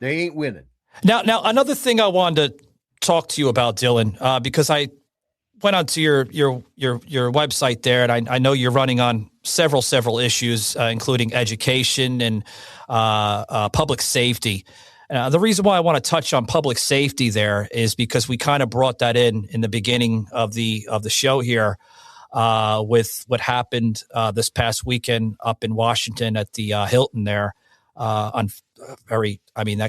they ain't winning. Now another thing I wanted to talk to you about, Dillon, because I went onto your website there, and I know you're running on several issues, including education and public safety. The reason why I want to touch on public safety there is because we kind of brought that in the beginning of the show here. With what happened this past weekend up in Washington at the Hilton there. That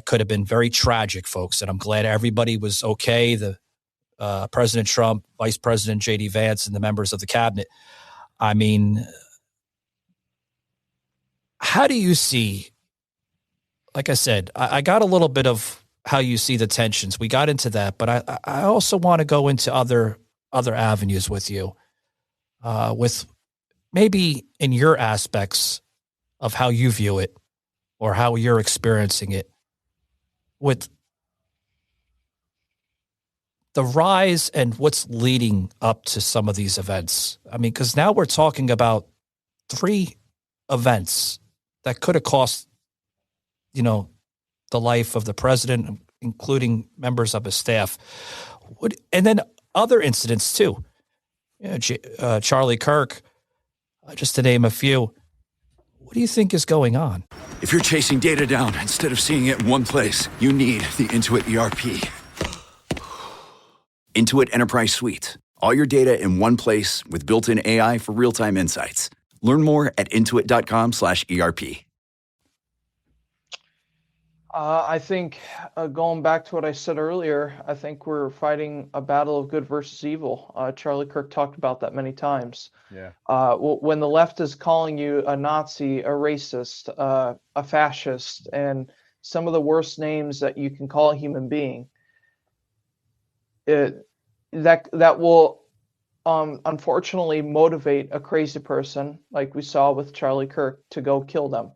could have been very tragic, folks. And I'm glad everybody was okay. The President Trump, Vice President J.D. Vance, and the members of the cabinet. I mean, how do you see, like I said, I got a little bit of how you see the tensions. We got into that, but I also want to go into other avenues with you. With maybe in your aspects of how you view it or how you're experiencing it, with the rise and what's leading up to some of these events. I mean, because now we're talking about 3 events that could have cost, the life of the president, including members of his staff, and then other incidents too. Charlie Kirk, just to name a few. What do you think is going on? If you're chasing data down instead of seeing it in one place, you need the Intuit ERP. Intuit Enterprise Suite. All your data in one place with built-in AI for real-time insights. Learn more at intuit.com/ERP. I think going back to what I said earlier, I think we're fighting a battle of good versus evil. Charlie Kirk talked about that many times. Yeah. When the left is calling you a Nazi, a racist, a fascist, and some of the worst names that you can call a human being, that will unfortunately motivate a crazy person, like we saw with Charlie Kirk, to go kill them.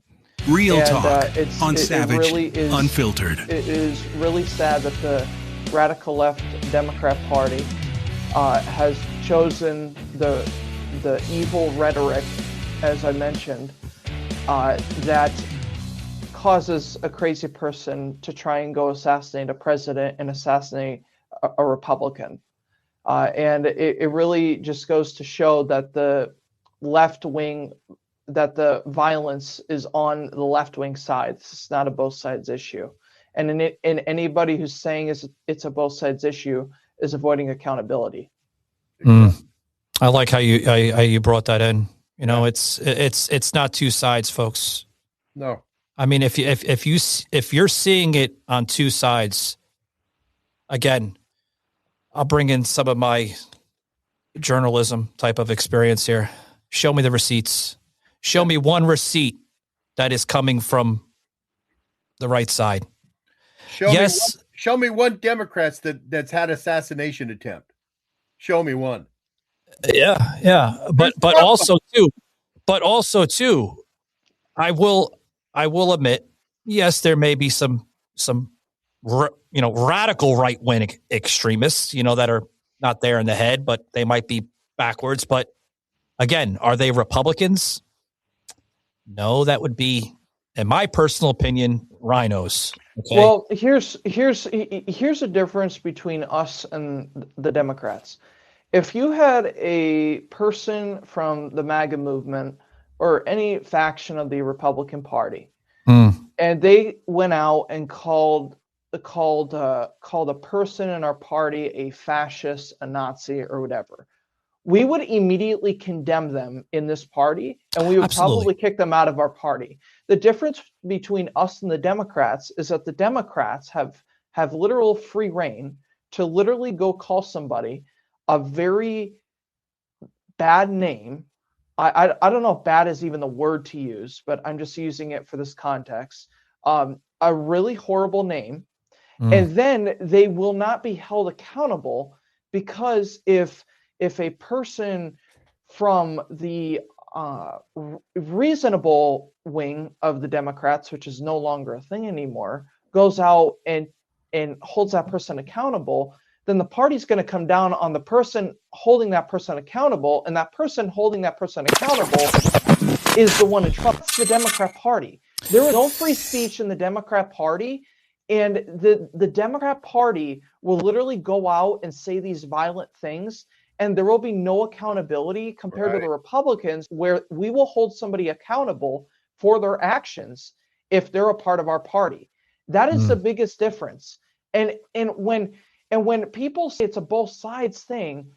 Real talk on Savaged Unfiltered. It is really sad that the radical left Democrat Party has chosen the evil rhetoric, as I mentioned, that causes a crazy person to try and go assassinate a president and assassinate a Republican. And it really just goes to show that the left wing, that the violence is on the left wing side. This is not a both sides issue. And anybody who's saying it's a both sides issue is avoiding accountability. I like how you brought that in. You know, it's not two sides, folks. No. I mean, if you're seeing it on two sides, again, I'll bring in some of my journalism type of experience here. Show me the receipts. Show me one receipt that is coming from the right side. Show me one Democrat that's had assassination attempt. Show me one. Yeah. But also too, I will admit, yes, there may be some radical right wing extremists, that are not there in the head, but they might be backwards. But again, are they Republicans? No, that would be, in my personal opinion, rhinos. Okay? Well, here's a difference between us and the Democrats. If you had a person from the MAGA movement or any faction of the Republican Party, and they went out and called a person in our party a fascist, a Nazi, or whatever, we would immediately condemn them in this party, and we would probably kick them out of our party. The difference between us and the Democrats is that the Democrats have literal free reign to literally go call somebody a very bad name. I don't know if bad is even the word to use, but I'm just using it for this context. A really horrible name. And then they will not be held accountable, because if a person from the reasonable wing of the Democrats, which is no longer a thing anymore, goes out and holds that person accountable, then the party's going to come down on the person holding that person accountable, and that person holding that person accountable is the one who trusts the Democrat Party. There is no free speech in the Democrat Party, and the Democrat Party will literally go out and say these violent things, and there will be no accountability compared to the Republicans, where we will hold somebody accountable for their actions if they're a part of our party. That is the biggest difference. And when people say it's a both sides thing,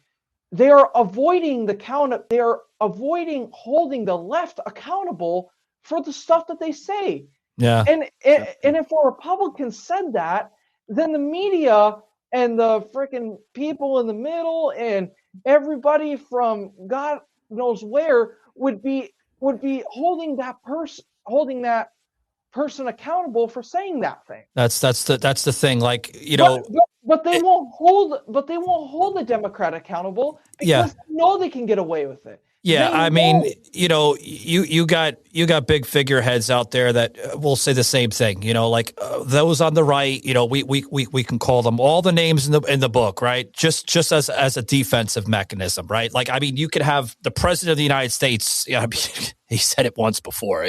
they are avoiding they are avoiding holding the left accountable for the stuff that they say. Yeah. And if a Republican said that, then the media and the freaking people in the middle and everybody from God knows where would be holding that person accountable for saying that thing. That's the thing. Like, but they won't hold the Democrat accountable, because they know they can get away with it. Yeah, I mean, you got big figureheads out there that will say the same thing. Like those on the right. We can call them all the names in the book, right? Just as a defensive mechanism, right? Like, I mean, you could have the president of the United States. He said it once before.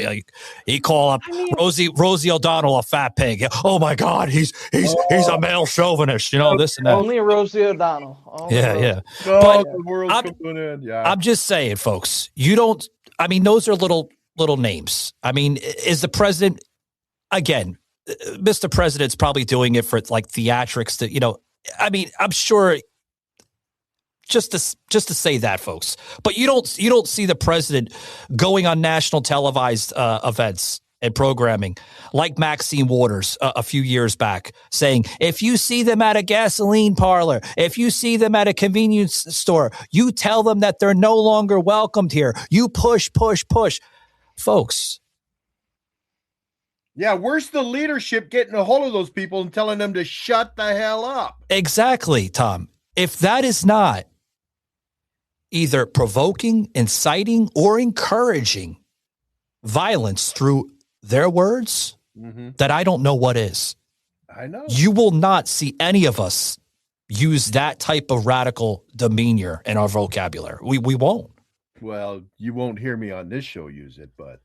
He called Rosie O'Donnell a fat pig. Oh my God, he's a male chauvinist. This and that. Only a Rosie O'Donnell. Yeah. But the world's coming in. Yeah. I'm just saying, folks. Those are little names. I mean, is the president, again, Mr. President's probably doing it for like theatrics. I'm sure. Just to say that, folks. But you don't see the president going on national televised events and programming like Maxine Waters a few years back, saying, if you see them at a gasoline parlor, if you see them at a convenience store, you tell them that they're no longer welcomed here. You push. Folks. Yeah, where's the leadership getting a hold of those people and telling them to shut the hell up? Exactly, Tom. If that is not either provoking, inciting, or encouraging violence through their words, that I don't know what is. I know. You will not see any of us use that type of radical demeanor in our vocabulary. We won't. Well, you won't hear me on this show use it, but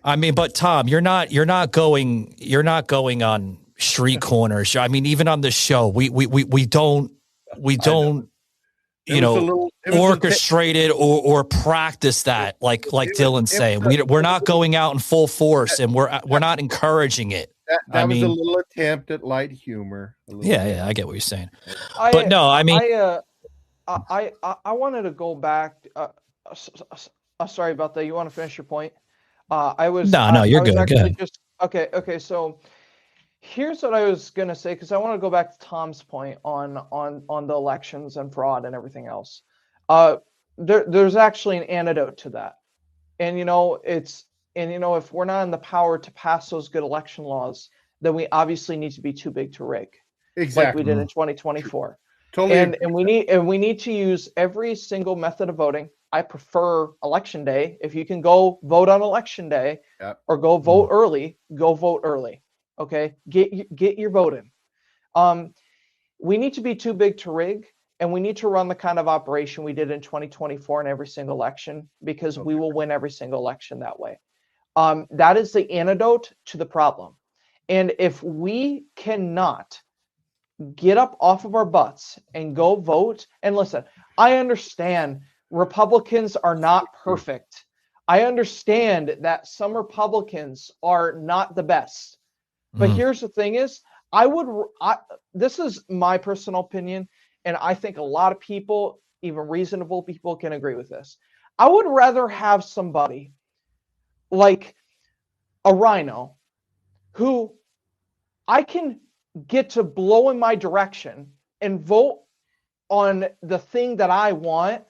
I mean, but Tom, you're not going on street corners. I mean, even on the show, we don't orchestrate it or practice that like Dillon's saying. We're not going out in full force, and we're not encouraging it. That was a little attempt at light humor. Yeah, I get what you're saying. I wanted to go back. Sorry about that. You want to finish your point? You're good. Go ahead. Okay. So here's what I was gonna say, because I want to go back to Tom's point on the elections and fraud and everything else. There's actually an antidote to that, and if we're not in the power to pass those good election laws, then we obviously need to be too big to rig, exactly, like we did in 2024. Totally, and we need to use every single method of voting. I prefer election day. If you can go vote on election day, or go vote early, go vote early. Okay, get your vote in. We need to be too big to rig, and we need to run the kind of operation we did in 2024 in every single election, because we will win every single election that way. That is the antidote to the problem. And if we cannot get up off of our butts and go vote, and listen, I understand Republicans are not perfect. I understand that some Republicans are not the best. But here's the thing is, this is my personal opinion, and I think a lot of people, even reasonable people, can agree with this. I would rather have somebody like a rhino who I can get to blow in my direction and vote on the thing that I want,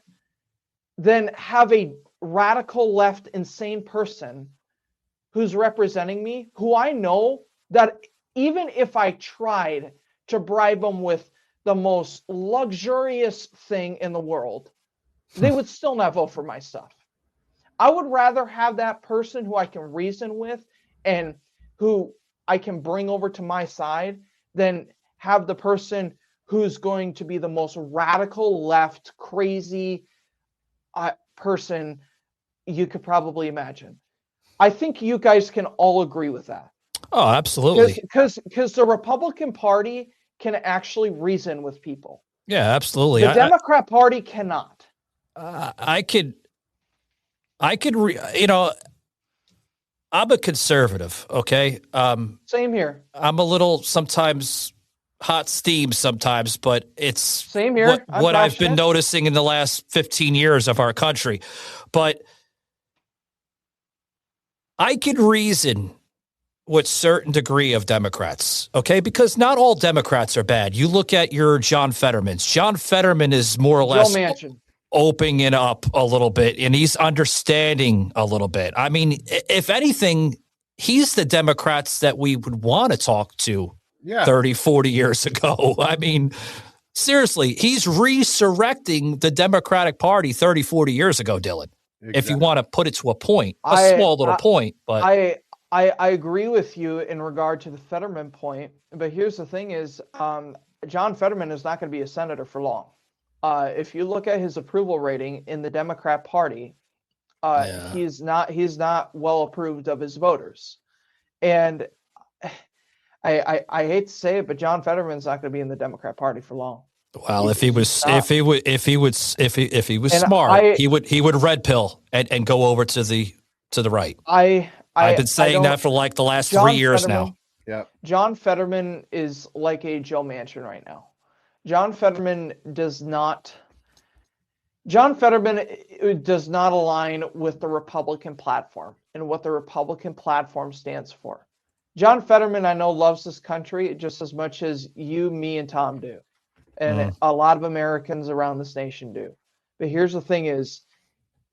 than have a radical left insane person who's representing me, who I know that even if I tried to bribe them with the most luxurious thing in the world, they would still not vote for my stuff. I would rather have that person who I can reason with and who I can bring over to my side than have the person who's going to be the most radical left, crazy person you could probably imagine. I think you guys can all agree with that. Oh, absolutely. Because the Republican Party can actually reason with people. Yeah, absolutely. The Democrat Party cannot. I could, I'm a conservative. Okay. Same here. I'm a little sometimes hot steam sometimes, but it's same here. What I've been noticing in the last 15 years of our country. But I could reason with certain degree of Democrats, okay? Because not all Democrats are bad. You look at your John Fetterman's. John Fetterman is more or less opening it up a little bit, and he's understanding a little bit. I mean, if anything, he's the Democrats that we would want to talk to 30, 40 years ago. I mean, seriously, he's resurrecting the Democratic Party 30, 40 years ago, Dillon. Exactly. If you want to put it to a point, small little point. But I agree with you in regard to the Fetterman point. But here's the thing is, John Fetterman is not going to be a senator for long. If you look at his approval rating in the Democrat Party, he's not well approved of his voters. And I hate to say it, but John Fetterman's not going to be in the Democrat Party for long. Well, if he was smart, he would red pill and go over to the right. I've been saying that for like the last 3 years now. Yeah. John Fetterman is like a Joe Manchin right now. John Fetterman does not align with the Republican platform and what the Republican platform stands for. John Fetterman, I know, loves this country just as much as you, me, and Tom do. And a lot of Americans around this nation do. But here's the thing is,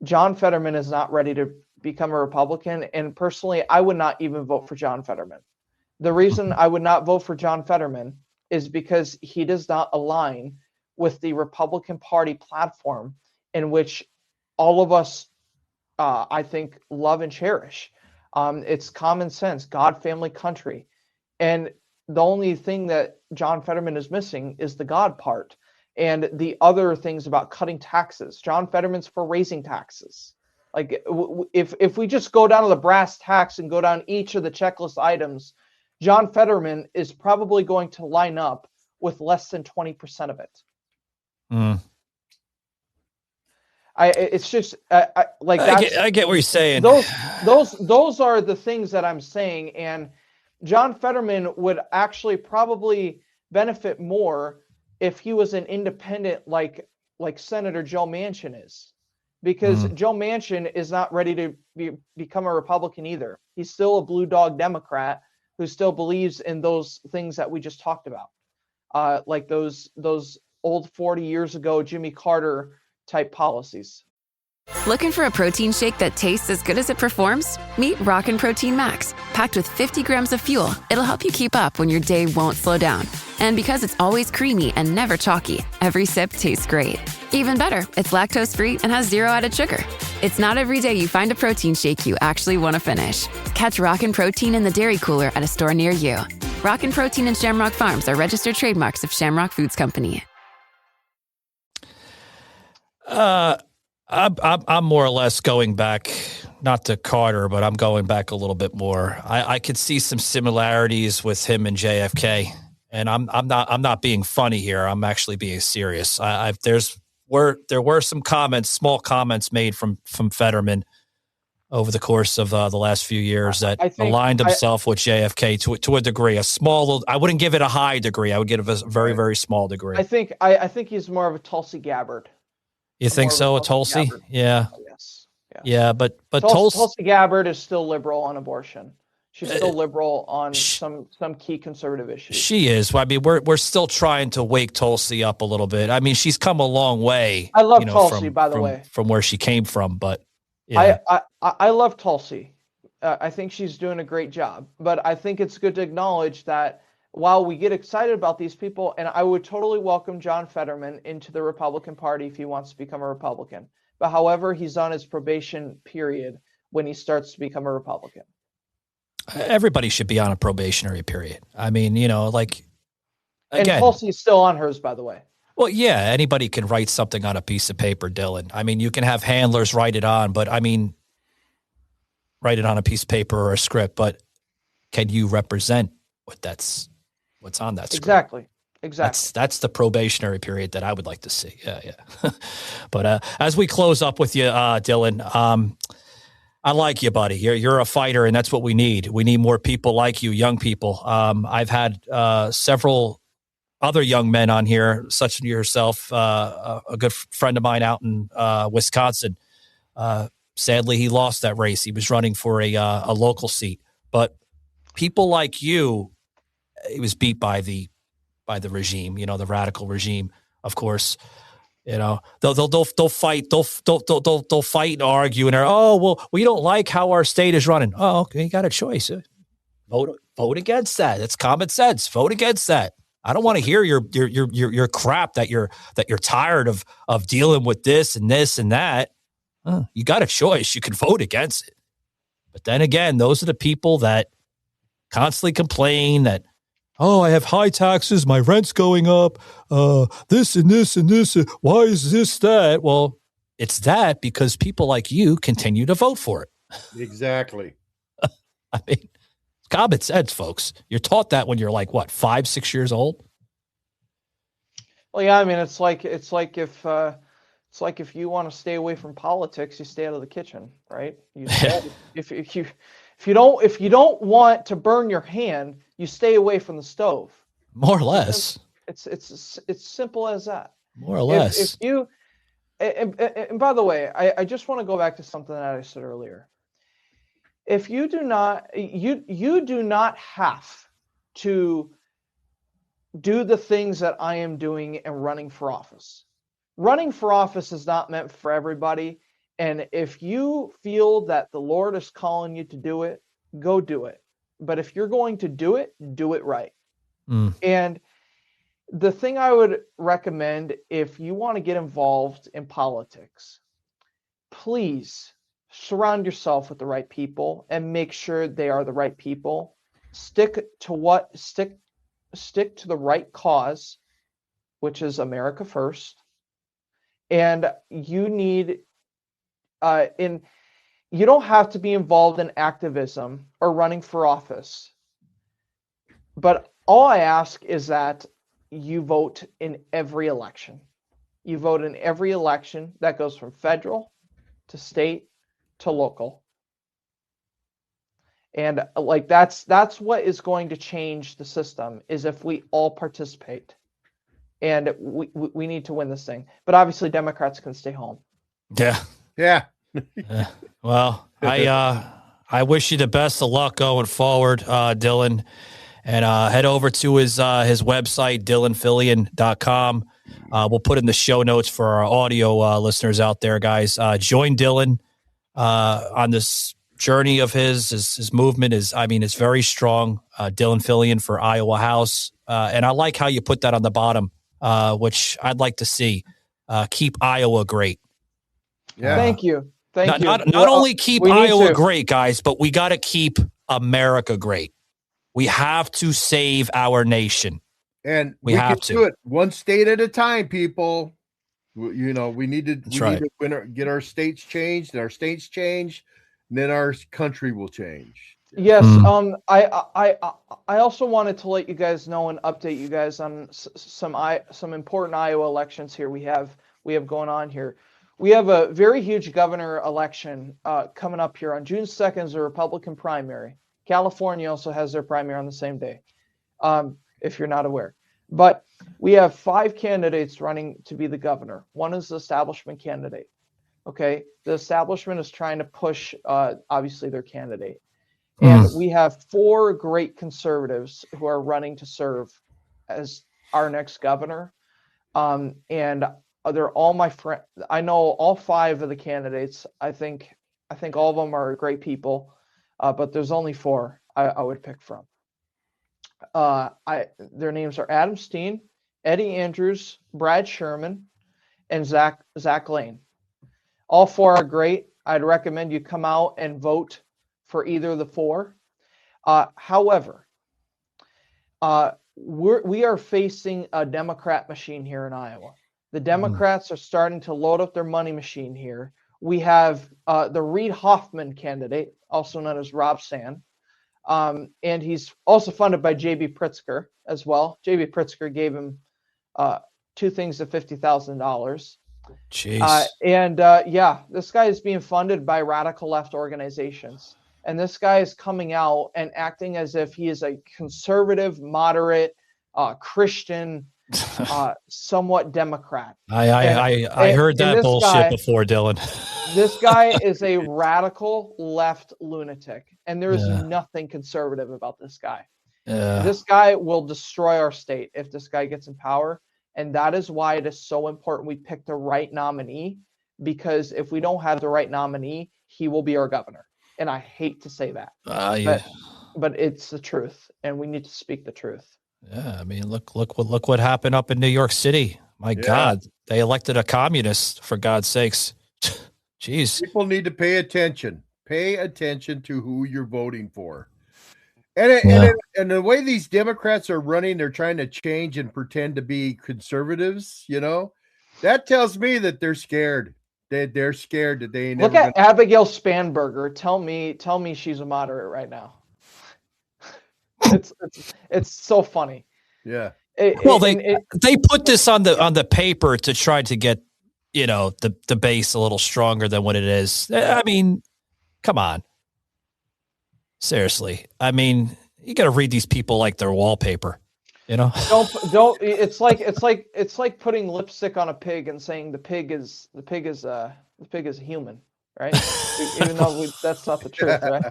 John Fetterman is not ready to become a Republican. And personally, I would not even vote for John Fetterman. The reason I would not vote for John Fetterman is because he does not align with the Republican Party platform in which all of us, I think, love and cherish. It's common sense, God, family, country. And the only thing that John Fetterman is missing is the God part and the other things about cutting taxes. John Fetterman's for raising taxes. Like if we just go down to the brass tacks and go down each of the checklist items, John Fetterman is probably going to line up with less than 20% of it. It's just like I get what you're saying. Those are the things that I'm saying, and John Fetterman would actually probably benefit more if he was an independent, like Senator Joe Manchin is, because Joe Manchin is not ready to become a Republican either. He's still a blue dog Democrat who still believes in those things that we just talked about, like those old 40 years ago Jimmy Carter type policies. Looking for a protein shake that tastes as good as it performs? Meet Rockin' Protein Max. Packed with 50 grams of fuel, it'll help you keep up when your day won't slow down. And because it's always creamy and never chalky, every sip tastes great. Even better, it's lactose-free and has 0 added sugar. It's not every day you find a protein shake you actually want to finish. Catch Rockin' Protein in the dairy cooler at a store near you. Rockin' Protein and Shamrock Farms are registered trademarks of Shamrock Foods Company. I'm more or less going back, not to Carter, but I'm going back a little bit more. I could see some similarities with him and JFK, and I'm not being funny here. I'm actually being serious. There were some comments, small comments made from Fetterman over the course of the last few years that aligned himself with JFK to a degree, a small. I wouldn't give it a high degree. I would give it a very, very small degree. I think he's more of a Tulsi Gabbard. You think so, a Tulsi? Gabbard. Yeah. Oh, yes. Yeah, but Tulsi Gabbard is still liberal on abortion. She's still liberal on some key conservative issues. She is. I mean, we're still trying to wake Tulsi up a little bit. I mean, she's come a long way. I love Tulsi, by the way, from where she came from. But yeah. I love Tulsi. I think she's doing a great job. But I think it's good to acknowledge that while we get excited about these people, and I would totally welcome John Fetterman into the Republican Party if he wants to become a Republican. But however, he's on his probation period when he starts to become a Republican. Everybody should be on a probationary period. I mean, like, again, and Tulsi's still on hers, by the way. Well, yeah, anybody can write something on a piece of paper, Dillon. I mean, you can have handlers write it on, but I mean, write it on a piece of paper or a script, but can you represent what's on that script? Exactly. That's the probationary period that I would like to see. Yeah. But as we close up with you, Dillon, I like you, buddy. You're a fighter, and that's what we need. We need more people like you, young people. I've had several other young men on here, such as yourself, a good friend of mine out in Wisconsin. Sadly, he lost that race. He was running for a local seat. But people like you, he was beat by the regime, the radical regime, of course. They'll fight, they'll fight and argue, and well, we don't like how our state is running. Oh, okay, you got a choice. Vote against that. It's common sense. Vote against that. I don't want to hear your crap that you're tired of dealing with this and this and that. You got a choice. You can vote against it. But then again, those are the people that constantly complain that, oh, I have high taxes, my rent's going up, this and this and this. Why is this that? Well, it's that because people like you continue to vote for it. Exactly. I mean, it's common sense, folks. You're taught that when you're like, what, 5, 6 years old? Well, yeah, I mean, it's like if you want to stay away from politics, you stay out of the kitchen, right? If you don't want to burn your hand, you stay away from the stove. More or less. It's simple as that. More or less. If you and by the way, I just want to go back to something that I said earlier. If you do not have to do the things that I am doing and running for office. Running for office is not meant for everybody. And if you feel that the Lord is calling you to do it, go do it. But if you're going to do it right. And the thing I would recommend, if you want to get involved in politics, please surround yourself with the right people and make sure they are the right people. Stick to the right cause, which is America first. And you need you don't have to be involved in activism or running for office. But all I ask is that you vote in every election. You vote in every election that goes from federal to state to local. And like that's what is going to change the system, is if we all participate. And we need to win this thing. But obviously Democrats can stay home. Yeah. Yeah. Well, I wish you the best of luck going forward, Dillon. And head over to his website, DillonFillion.com. We'll put in the show notes for our audio listeners out there, guys. Join Dillon on this journey of his movement is very strong. Dillon Fillion for Iowa House. And I like how you put that on the bottom, which I'd like to see. Keep Iowa great. Yeah. Thank you. Thank you. Not only keep Iowa great, guys, but we got to keep America great. We have to save our nation. And we have to do it one state at a time, people. You know, we need to get our states changed, and our states change, and then our country will change. Yes. I also wanted to let you guys know and update you guys on some important Iowa elections here we have going on here. We have a very huge governor election coming up here on June 2nd is a Republican primary. California also has their primary on the same day, if you're not aware. But we have 5 candidates running to be the governor. One is the establishment candidate. Okay, the establishment is trying to push, obviously, their candidate. And we have 4 great conservatives who are running to serve as our next governor. And they're all my friends. I know all 5 of the candidates. I think all of them are great people. But there's only 4 I would pick from. Their names are Adam Steen, Eddie Andrews, Brad Sherman, and Zach Lane. All 4 are great. I'd recommend you come out and vote for either of the 4. However, we are facing a Democrat machine here in Iowa. The Democrats are starting to load up their money machine here. We have the Reid Hoffman candidate, also known as Rob Sand. And he's also funded by J.B. Pritzker as well. J.B. Pritzker gave him 2 things at $50,000. Jeez. This guy is being funded by radical left organizations. And this guy is coming out and acting as if he is a conservative, moderate, Christian, somewhat Democrat. I heard that bullshit before, Dillon. This guy is a radical left lunatic, and there is nothing conservative about this guy. This guy will destroy our state if this guy gets in power, and that is why it is so important we pick the right nominee, because if we don't have the right nominee, he will be our governor. And I hate to say that, but it's the truth, and we need to speak the truth. Yeah, I mean, look what happened up in New York City. My God, they elected a communist, for God's sakes. Jeez. People need to pay attention. Pay attention to who you're voting for. And the way these Democrats are running, they're trying to change and pretend to be conservatives, you know. That tells me that they're scared. They're scared that they ain't Look at Abigail Spanberger. Tell me she's a moderate right now. It's so funny. Yeah. They put this on the paper to try to get, you know, the base a little stronger than what it is. I mean, come on. Seriously. I mean, you got to read these people like their wallpaper, you know? Don't it's like putting lipstick on a pig and saying the pig is a human. Right, even though that's not the truth, right?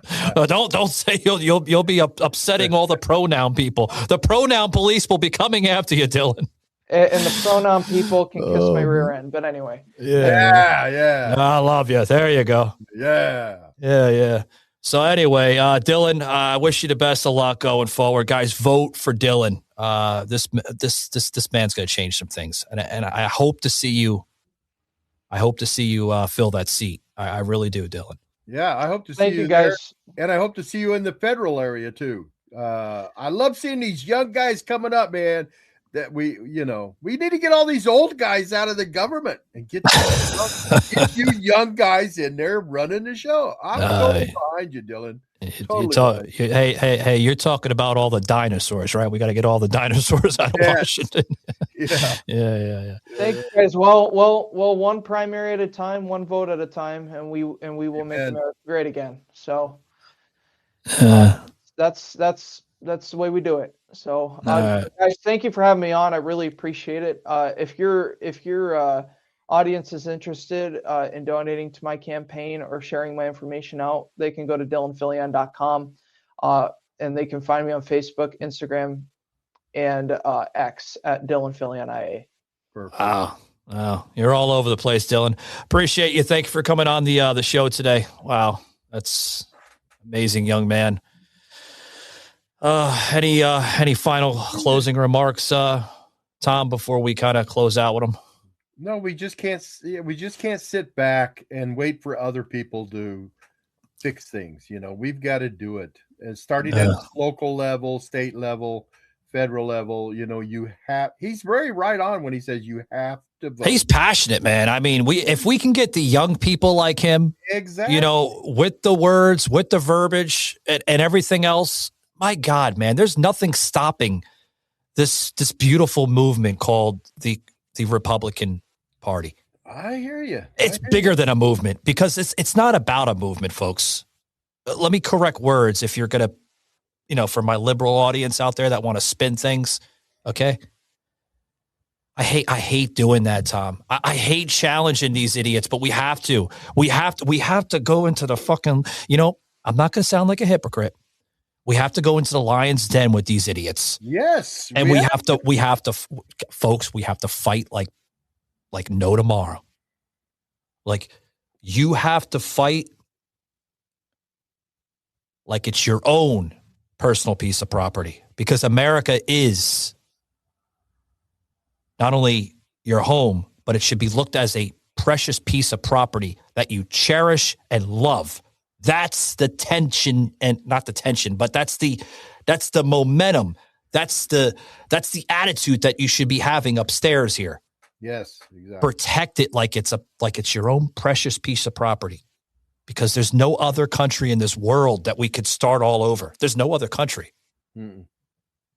Don't say you'll be upsetting all the pronoun people. The pronoun police will be coming after you, Dillon. And the pronoun people can kiss my rear end. But anyway, yeah. I love you. There you go. Yeah. So anyway, Dillon, I wish you the best of luck going forward, guys. Vote for Dillon. This man's going to change some things, and I hope to see you. Fill that seat. I really do, Dillon. Yeah, I hope to see you guys, and I hope to see you in the federal area too. I love seeing these young guys coming up, man. that we need to get all these old guys out of the government and get you young guys in there running the show. I'm totally behind you, Dillon. Hey, you're talking about all the dinosaurs, right? We got to get all the dinosaurs out of Washington. Yeah. Thank you guys. Well, one primary at a time, one vote at a time, and we will make America great again. So that's the way we do it. So guys, thank you for having me on. I really appreciate it. If your audience is interested in donating to my campaign or sharing my information out, they can go to DillonFillion.com and they can find me on Facebook, Instagram, and X at Dillon Fillion IA. Wow. You're all over the place, Dillon. Appreciate you. Thank you for coming on the show today. Wow. That's amazing, young man. Any final closing remarks, Tom, before we kind of close out with them? No, we just can't sit back and wait for other people to fix things. We've got to do it. And starting at local level, state level, federal level, he's very right on when he says you have to vote. He's passionate, man. I mean, if we can get the young people like him, exactly, with the words, with the verbiage and everything else, my God, man, there's nothing stopping this beautiful movement called the Republican Party. I hear you. It's bigger than a movement because it's not about a movement, folks. Let me correct words if you're going to, for my liberal audience out there that want to spin things. Okay. I hate doing that, Tom. I hate challenging these idiots, but we have to go into the fucking, I'm not going to sound like a hypocrite. We have to go into the lion's den with these idiots. Yes. And we have to, folks, we have to fight like no tomorrow. Like you have to fight like it's your own personal piece of property, because America is not only your home, but it should be looked as a precious piece of property that you cherish and love. That's the tension, and not the tension, but that's the momentum. That's the attitude that you should be having upstairs here. Yes, exactly. Protect it like it's your own precious piece of property, because there's no other country in this world that we could start all over. There's no other country. Mm-mm.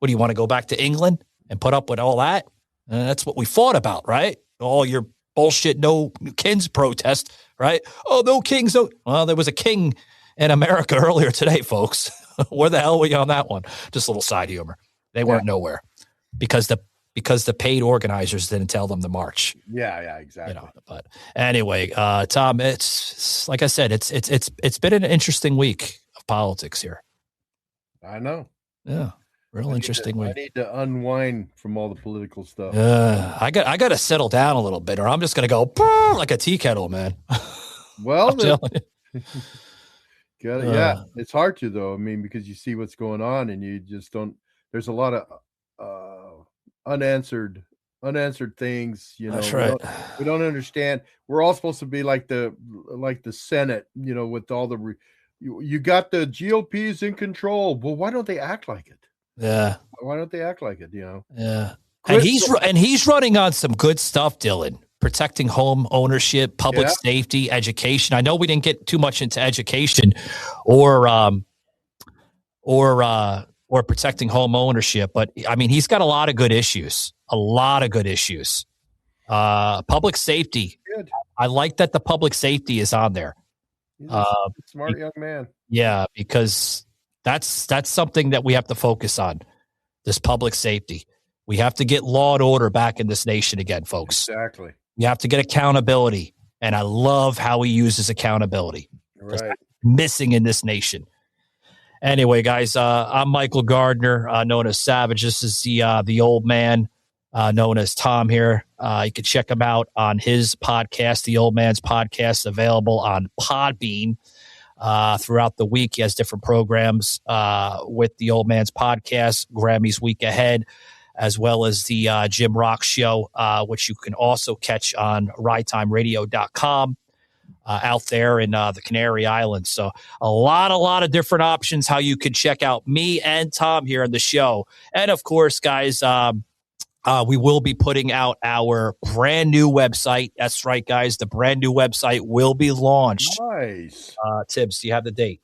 What do you want to go back to England and put up with all that? That's what we fought about, right? All your bullshit, no kings protest, right? Oh, no kings. No. Well, there was a king in America earlier today, folks. Where the hell were you on that one? Just a little side humor. They weren't nowhere because the paid organizers didn't tell them to march. Yeah, exactly. But anyway, Tom, it's like I said, it's been an interesting week of politics here. I know. Yeah. Real interesting week. I need to unwind from all the political stuff. I got to settle down a little bit, or I'm just going to go like a tea kettle, man. Well, yeah, it's hard to, though. I mean, because you see what's going on and you just don't, there's a lot of unanswered things, That's right. We don't understand. We're all supposed to be like the Senate, with all the, you got the GOP's in control. Well, why don't they act like it? Yeah. Why don't they act like it? Yeah. And he's running on some good stuff, Dillon. Protecting home ownership, public safety, education. I know we didn't get too much into education or protecting home ownership, but I mean, he's got a lot of good issues. Public safety. Good. I like that the public safety is on there. He's a smart young man. Yeah, because that's something that we have to focus on, this public safety. We have to get law and order back in this nation again, folks. Exactly. We have to get accountability. And I love how he uses accountability. Right. Missing in this nation. Anyway, guys, I'm Michael Gardner, known as Savage. This is the old man, known as Tom here. You can check him out on his podcast, The Old Man's Podcast, available on Podbean. Throughout the week, he has different programs with The Old Man's Podcast, Grammys Week Ahead, as well as the Jim Rock Show, which you can also catch on ridetimeradio.com out there in the Canary Islands. So a lot of different options how you can check out me and Tom here on the show. And of course, guys, We will be putting out our brand new website. That's right, guys. The brand new website will be launched. Nice. Tibbs, do you have the date?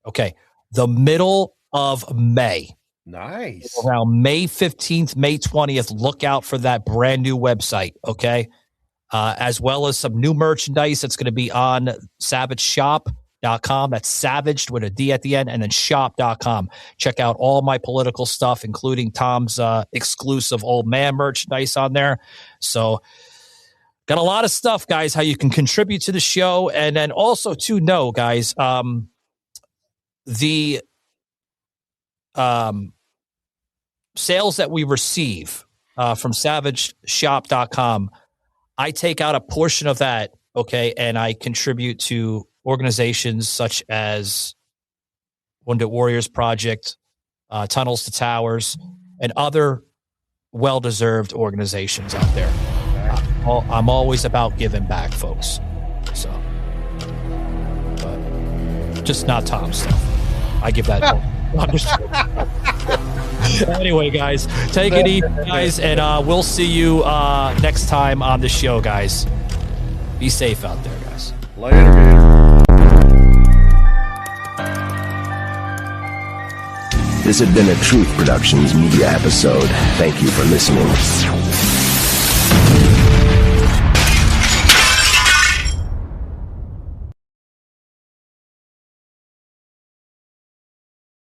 Okay. The middle of May. Nice. Around May 15th, May 20th. Look out for that brand new website. Okay. As well as some new merchandise that's going to be on savageshop.com. That's savaged with a D at the end, and then shop.com. Check out all my political stuff, including Tom's exclusive old man merchandise on there. So got a lot of stuff, guys, how you can contribute to the show. And then also to know, guys, the sales that we receive from savageshop.com, I take out a portion of that, okay, and I contribute to organizations such as Wounded Warriors Project, Tunnels to Towers, and other well-deserved organizations out there. I'm always about giving back, folks. So, but just not Tom stuff. I give that. Anyway, guys, take it easy, guys, and we'll see you next time on the show, guys. Be safe out there, guys. Later, man. This has been a Truth Productions media episode. Thank you for listening.